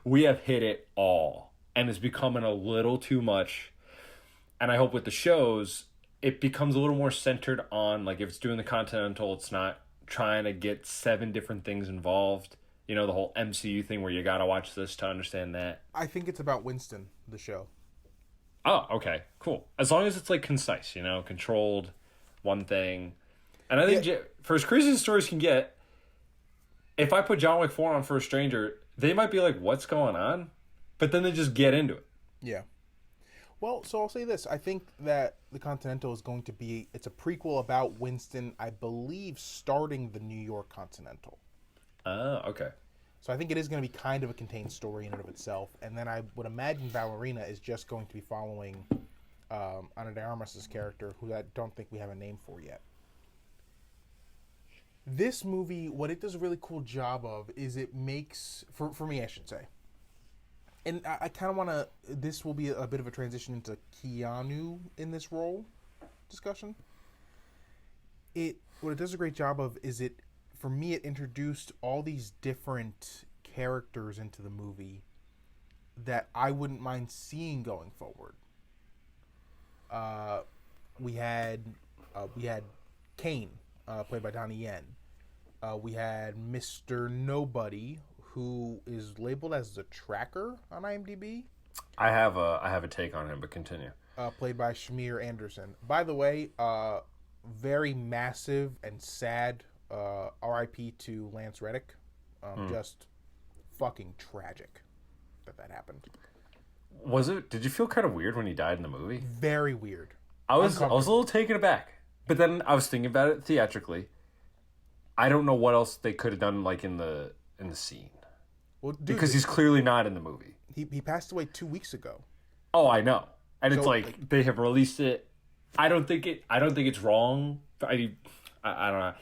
we have hit it all. And it's becoming a little too much. And I hope with the shows, it becomes a little more centered on, like, if it's doing the Continental, it's not trying to get 7 different things involved. You know, the whole MCU thing where you gotta watch this to understand that. I think it's about Winston, the show. Oh, okay, cool. As long as it's, like, concise, you know, controlled, one thing. And I think for as crazy as stories can get, if I put John Wick 4 on for a stranger, they might be like, what's going on? But then they just get into it. Yeah. Well, so I'll say this. I think that the Continental is going to be, it's a prequel about Winston, I believe, starting the New York Continental. Oh, okay. So I think it is going to be kind of a contained story in and of itself. And then I would imagine Ballerina is just going to be following Ana de Armas' character, who I don't think we have a name for yet. This movie, what it does a really cool job of is it makes, for me I should say, and I kind of want to, this will be a bit of a transition into Keanu in this role discussion. What it does a great job of is for me, it introduced all these different characters into the movie that I wouldn't mind seeing going forward. We had Kane, played by Donnie Yen. We had Mr. Nobody, who is labeled as the tracker on IMDb. I have a take on him, but continue. Played by Shamir Anderson. By the way, very massive and sad RIP to Lance Reddick. Just fucking tragic that happened. Did you feel kind of weird when he died in the movie? Very weird. I was a little taken aback. But then I was thinking about it theatrically. I don't know what else they could have done, like, in the scene. Well, dude, because he's clearly not in the movie. He passed away 2 weeks ago. Oh, I know. And so, it's like they have released it. I don't think it's wrong. I don't know.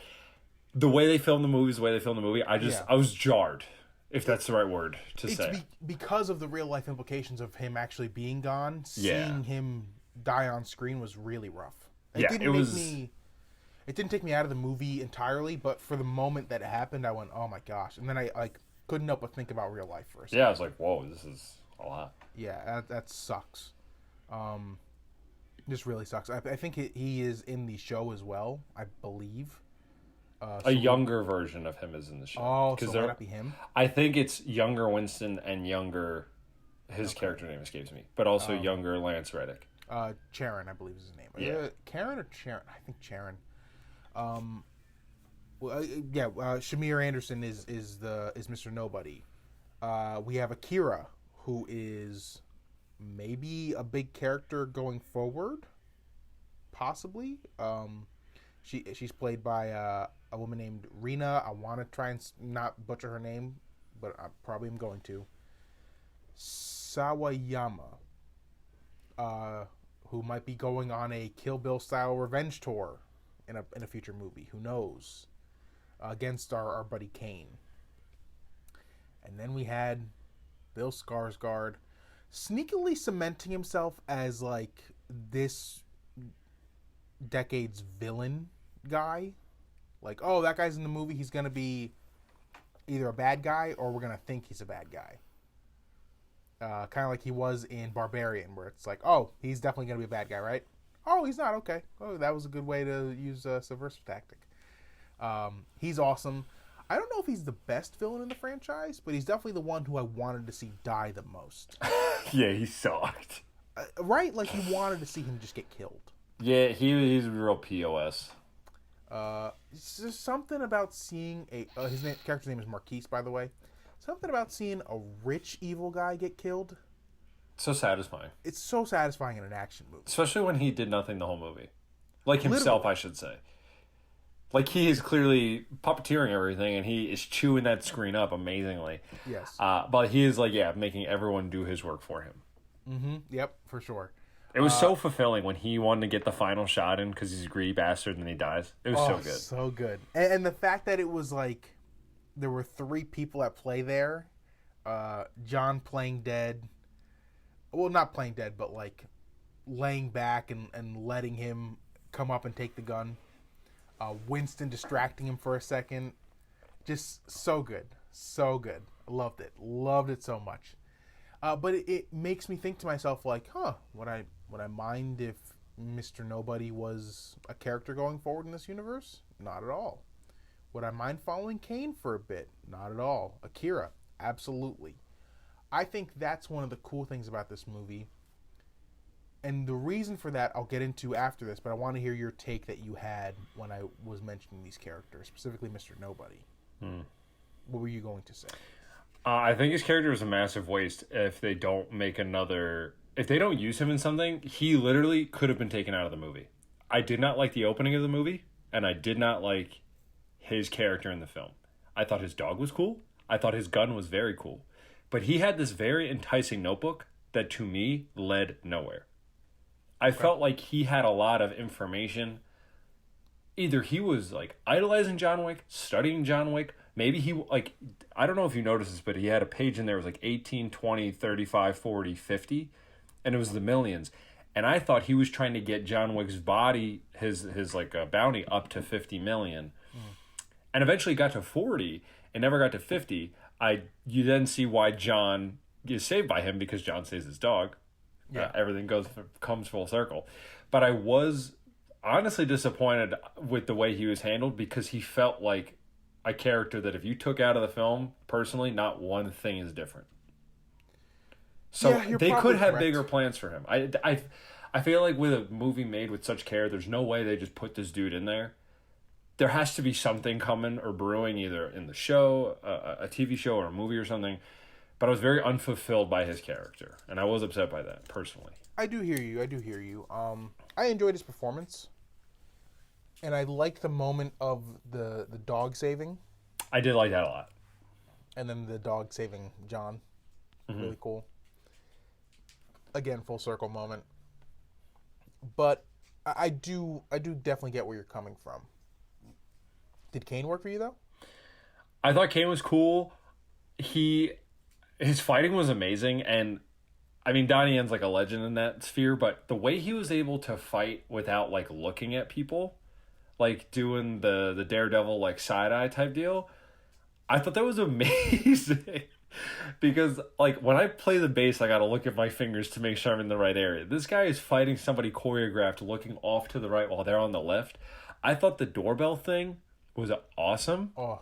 The way they filmed the movie is the way they filmed the movie. I was jarred, if that's the right word to say. Because of the real life implications of him actually being gone. Seeing him die on screen was really rough. It didn't take me out of the movie entirely, but for the moment that it happened, I went, "Oh my gosh!" And then I couldn't help but think about real life for a second. Yeah, I was like, "Whoa, this is a lot." Yeah, that sucks. This really sucks. I think he is in the show as well, I believe. A younger version of him is in the show. Oh, so might not be him? I think it's younger Winston and younger. His character name escapes me, but also younger Lance Reddick. Charon, I believe is his name. Yeah. Karen or Charon? I think Charon. Shamir Anderson is Mr. Nobody. We have Akira, who is maybe a big character going forward, possibly. She's played by a woman named Rina. I want to try and not butcher her name, but I probably am going to. Sawayama, who might be going on a Kill Bill style revenge tour in a future movie. Who knows? Against our buddy Kane. And then we had Bill Skarsgård sneakily cementing himself as like this decade's villain guy. Like, oh, that guy's in the movie, he's gonna be either a bad guy or we're gonna think he's a bad guy. Kind of like he was in Barbarian, where it's like, oh, he's definitely gonna be a bad guy, right? Oh, he's not. Okay. Oh, that was a good way to use a subversive tactic. He's awesome. I don't know if he's the best villain in the franchise, but he's definitely the one who I wanted to see die the most. Yeah, he sucked. Right? Like, you wanted to see him just get killed. Yeah, he's a real POS. It's just something about seeing character's name is Marquise, by the way. Something about seeing a rich evil guy get killed. So satisfying. It's so satisfying in an action movie. Especially when he did nothing the whole movie. Like himself, I should say. Like, he is clearly puppeteering everything, and he is chewing that screen up amazingly. Yes. But he is, like, making everyone do his work for him. Mm-hmm. Yep, for sure. It was so fulfilling when he wanted to get the final shot in because he's a greedy bastard and then he dies. It was so good. So good. And the fact that it was like there were 3 people at play there. John playing dead. Well, not playing dead, but like laying back and letting him come up and take the gun. Winston distracting him for a second. Just so good. So good. Loved it. Loved it so much. But it makes me think to myself, like, would I mind if Mr. Nobody was a character going forward in this universe? Not at all. Would I mind following Kane for a bit? Not at all. Akira? Absolutely. I think that's one of the cool things about this movie. And the reason for that I'll get into after this, but I want to hear your take that you had when I was mentioning these characters, specifically Mr. Nobody. What were you going to say? I think his character is a massive waste if they don't make another... If they don't use him in something, he literally could have been taken out of the movie. I did not like the opening of the movie, and I did not like his character in the film. I thought his dog was cool. I thought his gun was very cool. But he had this very enticing notebook that, to me, led nowhere. I felt like he had a lot of information. Either he was, like, idolizing John Wick, studying John Wick. Maybe he, like, I don't know if you noticed this, but he had a page in there that was like 18, 20, 35, 40, 50. And it was the millions. And I thought he was trying to get John Wick's body, his bounty up to 50 million. And eventually got to 40 and never got to 50. You then see why John is saved by him, because John saves his dog. Yeah. Everything comes full circle. But I was honestly disappointed with the way he was handled, because he felt like a character that if you took out of the film, personally, not one thing is different. So they could have bigger plans for him. I feel like with a movie made with such care, there's no way they just put this dude in there. There has to be something coming or brewing, either in the show, a TV show, or a movie or something. But I was very unfulfilled by his character, and I was upset by that, personally. I do hear you. I enjoyed his performance, and I liked the moment of the dog saving. I did like that a lot. And then the dog saving John. Mm-hmm. Really cool. Again, full circle moment. But I do definitely get where you're coming from. Did Kane work for you, though? I thought Kane was cool. His fighting was amazing, and I mean, Donnie Yen's like a legend in that sphere, but the way he was able to fight without like looking at people, like doing the Daredevil like side-eye type deal, I thought that was amazing. Because, like, when I play the bass, I gotta look at my fingers to make sure I'm in the right area. This guy is fighting somebody choreographed looking off to the right while they're on the left. I thought the doorbell thing was awesome. Oh.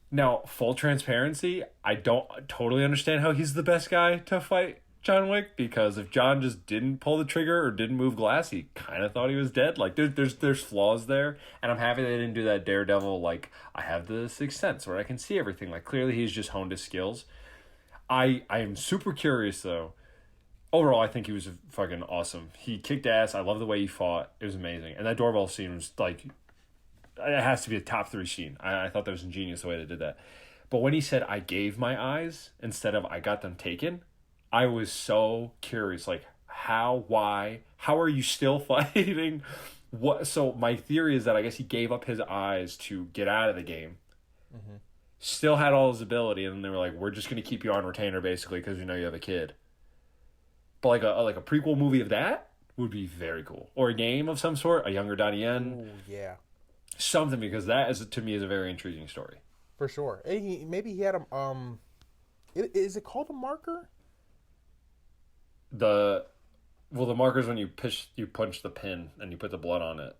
Now, full transparency, I don't totally understand how he's the best guy to fight John Wick, because if John just didn't pull the trigger or didn't move glass, he kind of thought he was dead. Like, there's flaws there, and I'm happy they didn't do that Daredevil, like, I have the sixth sense where I can see everything. Like, clearly he's just honed his skills. I am super curious, though. Overall, I think he was fucking awesome. He kicked ass. I love the way he fought. It was amazing. And that doorbell scene was, like, it has to be a top 3 scene. I thought that was ingenious the way they did that. But when he said, I gave my eyes instead of I got them taken, I was so curious, like, how, why, how are you still fighting? What? So my theory is that I guess he gave up his eyes to get out of the game. Mm-hmm. Still had all his ability, and then they were like, we're just going to keep you on retainer, basically, because we know you have a kid. But like a prequel movie of that would be very cool. Or a game of some sort, a younger Donnie Yen. Oh, yeah. Something, because that, to me, is a very intriguing story. For sure. Maybe he had a... Is it called a marker? The marker's when you punch the pin and you put the blood on it.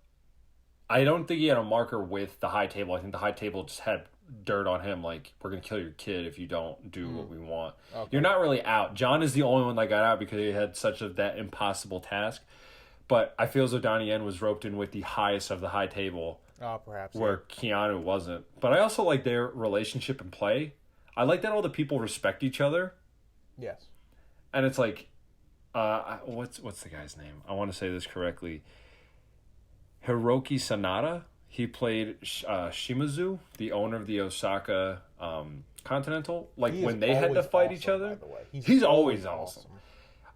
I don't think he had a marker with the high table. I think the high table just had dirt on him, like, we're going to kill your kid if you don't do what we want. Okay. You're not really out. John is the only one that got out because he had such that impossible task. But I feel as though Donnie Yen was roped in with the highest of the high table. Oh, perhaps. Where Keanu wasn't. But I also like their relationship and play. I like that all the people respect each other. Yes. And it's like, what's the guy's name? I want to say this correctly. Hiroki Sanada. He played Shimazu, the owner of the Osaka Continental. Like, when they had to fight each other. He's always awesome.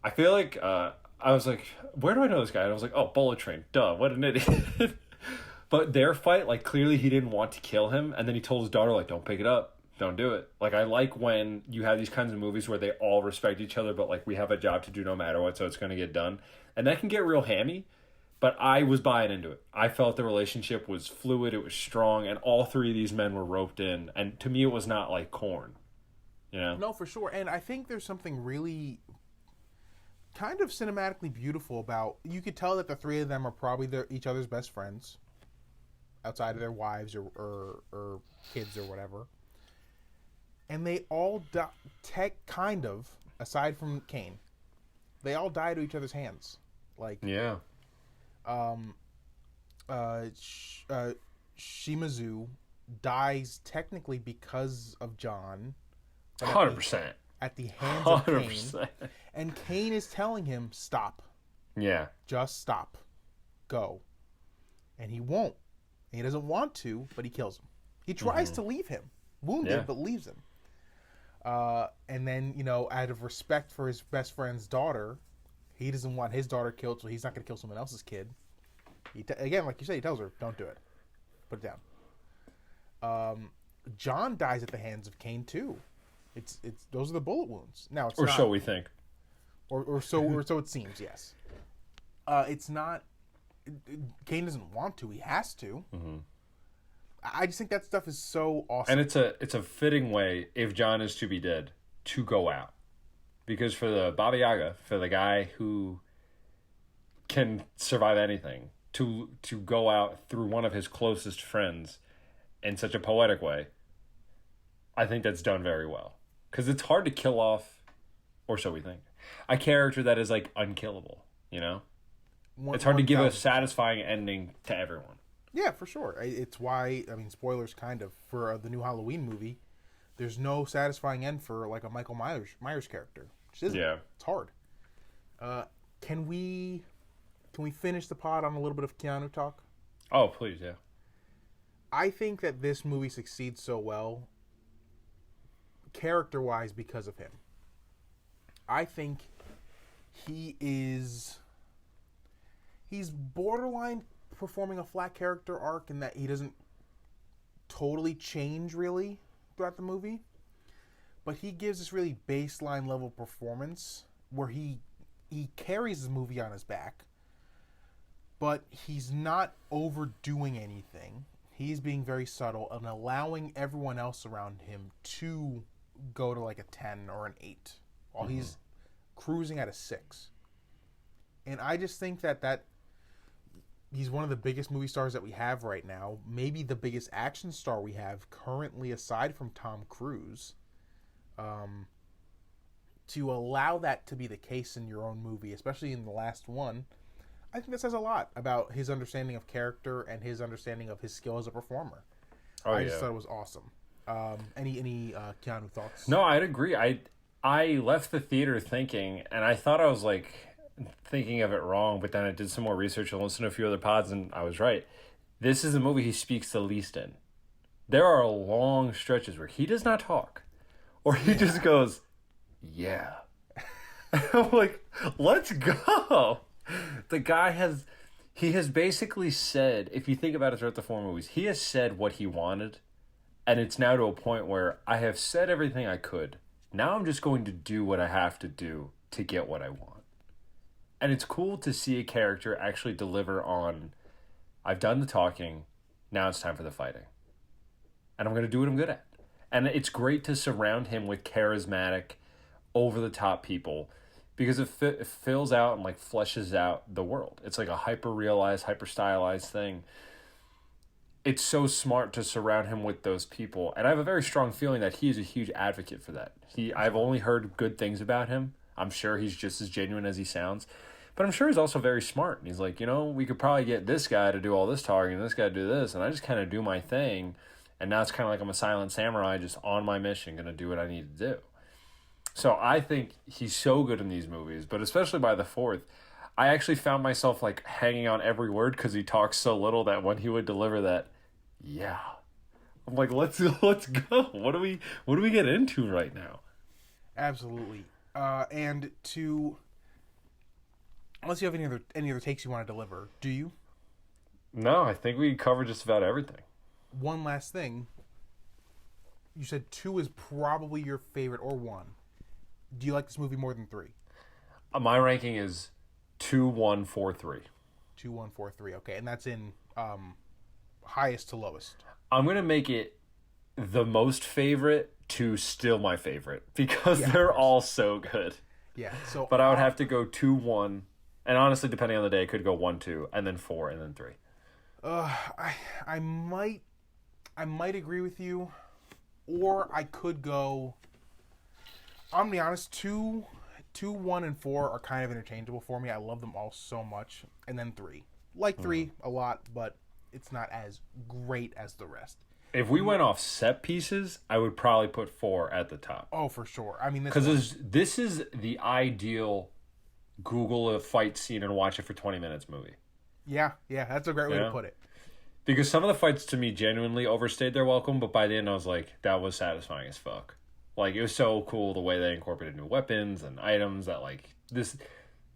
I feel like, I was like, where do I know this guy? And I was like, oh, Bullet Train. Duh, what an idiot. But their fight, like, clearly he didn't want to kill him. And then he told his daughter, like, don't pick it up. Don't do it. Like, I like when you have these kinds of movies where they all respect each other, but, like, we have a job to do no matter what, so it's going to get done. And that can get real hammy, but I was buying into it. I felt the relationship was fluid, it was strong, and all three of these men were roped in. And to me, it was not like corn, you know? No, for sure. And I think there's something really kind of cinematically beautiful about, you could tell that the three of them are probably each other's best friends, outside of their wives or kids or whatever. And they all kind of, aside from Kane, they all die to each other's hands. Like, yeah. Shimazu dies technically because of John. 100%. At the hands of 100%. Kane. And Kane is telling him, stop. Yeah. Just stop. Go. And he won't. And he doesn't want to, but he kills him. He tries to leave him. Wounded, but leaves him. And then, you know, out of respect for his best friend's daughter, he doesn't want his daughter killed, so he's not going to kill someone else's kid. Again, like you said, he tells her, don't do it. Put it down. John dies at the hands of Kane, too. It's those are the bullet wounds. Now, it's or not, so we think. Or so it seems, yes. It's not... Kane doesn't want to. He has to. Mm-hmm. I just think that stuff is so awesome. And it's a fitting way, if John is to be dead, to go out. Because for the Baba Yaga, for the guy who can survive anything, to go out through one of his closest friends in such a poetic way, I think that's done very well. Because it's hard to kill off, or so we think, a character that is, like, unkillable, you know? It's hard to give a satisfying ending to everyone. Yeah, for sure. It's why, I mean, spoilers kind of, for the new Halloween movie, there's no satisfying end for, like, a Michael Myers character. Which isn't. Yeah. It's hard. Can we finish the pod on a little bit of Keanu talk? Oh, please, yeah. I think that this movie succeeds so well, character-wise, because of him. I think he's borderline performing a flat character arc in that he doesn't totally change really throughout the movie, but he gives this really baseline level performance where he carries the movie on his back, but he's not overdoing anything. He's being very subtle and allowing everyone else around him to go to like a 10 or an 8 while he's cruising at a 6. And I just think that he's one of the biggest movie stars that we have right now. Maybe the biggest action star we have currently, aside from Tom Cruise. To allow that to be the case in your own movie, especially in the last one, I think that says a lot about his understanding of character and his understanding of his skill as a performer. I just thought it was awesome. Any Keanu thoughts? No, I'd agree. I left the theater thinking, and I thought I was like thinking of it wrong, but then I did some more research and listened to a few other pods, and I was right. This is the movie he speaks the least in. There are long stretches where he does not talk, or he just goes, yeah. I'm like, let's go. The guy has basically said, if you think about it throughout the 4 movies, he has said what he wanted, and it's now to a point where I have said everything I could. Now I'm just going to do what I have to do to get what I want. And it's cool to see a character actually deliver on, I've done the talking, now it's time for the fighting. And I'm going to do what I'm good at. And it's great to surround him with charismatic, over-the-top people, because it fills out and like fleshes out the world. It's like a hyper-realized, hyper-stylized thing. it's so smart to surround him with those people. And I have a very strong feeling that he is a huge advocate for that. I've only heard good things about him. I'm sure he's just as genuine as he sounds. But I'm sure he's also very smart. And he's like, we could probably get this guy to do all this talking and this guy to do this. And I just kind of do my thing. And now it's kind of like I'm a silent samurai just on my mission, going to do what I need to do. So I think he's so good in these movies. But especially by the fourth, I actually found myself like hanging on every word because he talks so little that when he would deliver that, yeah. I'm like, let's go. What do we get into right now? Absolutely. And to... Unless you have any other takes you want to deliver, do you? No, I think we covered just about everything. One last thing. You said 2 is probably your favorite, or 1. Do you like this movie more than 3? My ranking is 2, 1, 4, 3. 2, 1, 4, 3. Okay, and that's in highest to lowest. I'm going to make it the most favorite to still my favorite because they're all so good. Yeah. So, but I would have to go 2, 1. And honestly, depending on the day, it could go 1, 2, and then 4, and then 3. I might agree with you, or I could go. I'm gonna be honest. 2, 1, and 4 are kind of interchangeable for me. I love them all so much, and then 3, like 3 a lot, but it's not as great as the rest. If we went off set pieces, I would probably put 4 at the top. Oh, for sure. I mean, because this is the ideal Google a fight scene and watch it for 20 minutes movie. Yeah, that's a great way to put it. Because some of the fights to me genuinely overstayed their welcome, but by the end I was like, that was satisfying as fuck. Like, it was so cool the way they incorporated new weapons and items that, like,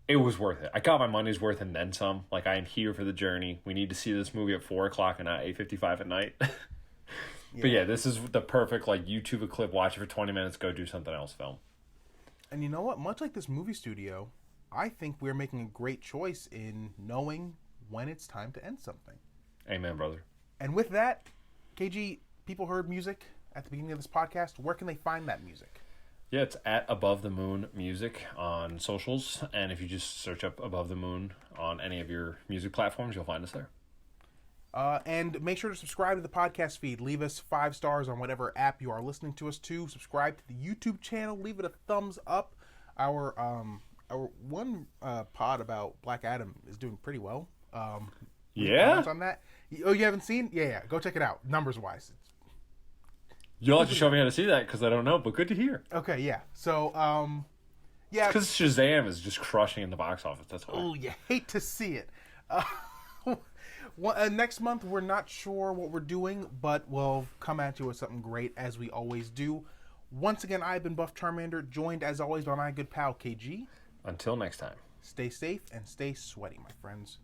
it was worth it. I got my money's worth and then some. Like, I am here for the journey. We need to see this movie at 4 o'clock and not 8:55 at night. But yeah, this is the perfect, like, YouTube a clip, watch it for 20 minutes, go do something else film. And you know what? Much like this movie studio, I think we're making a great choice in knowing when it's time to end something. Amen, brother. And with that, KG, people heard music at the beginning of this podcast. Where can they find that music? Yeah, it's at Above the Moon Music on socials. And if you just search up Above the Moon on any of your music platforms, you'll find us there. And make sure to subscribe to the podcast feed. Leave us 5 stars on whatever app you are listening to us to. Subscribe to the YouTube channel. Leave it a thumbs up. Our one pod about Black Adam is doing pretty well. Yeah? On that? Oh, you haven't seen? Yeah. Go check it out. Numbers wise. You'll have to show me how to see that because I don't know, but good to hear. Okay, yeah. So, yeah. Because Shazam is just crushing in the box office. That's why. Oh, you hate to see it. Next month, we're not sure what we're doing, but we'll come at you with something great as we always do. Once again, I've been Buff Charmander, joined as always by my good pal KG. Until next time. Stay safe and stay sweaty, my friends.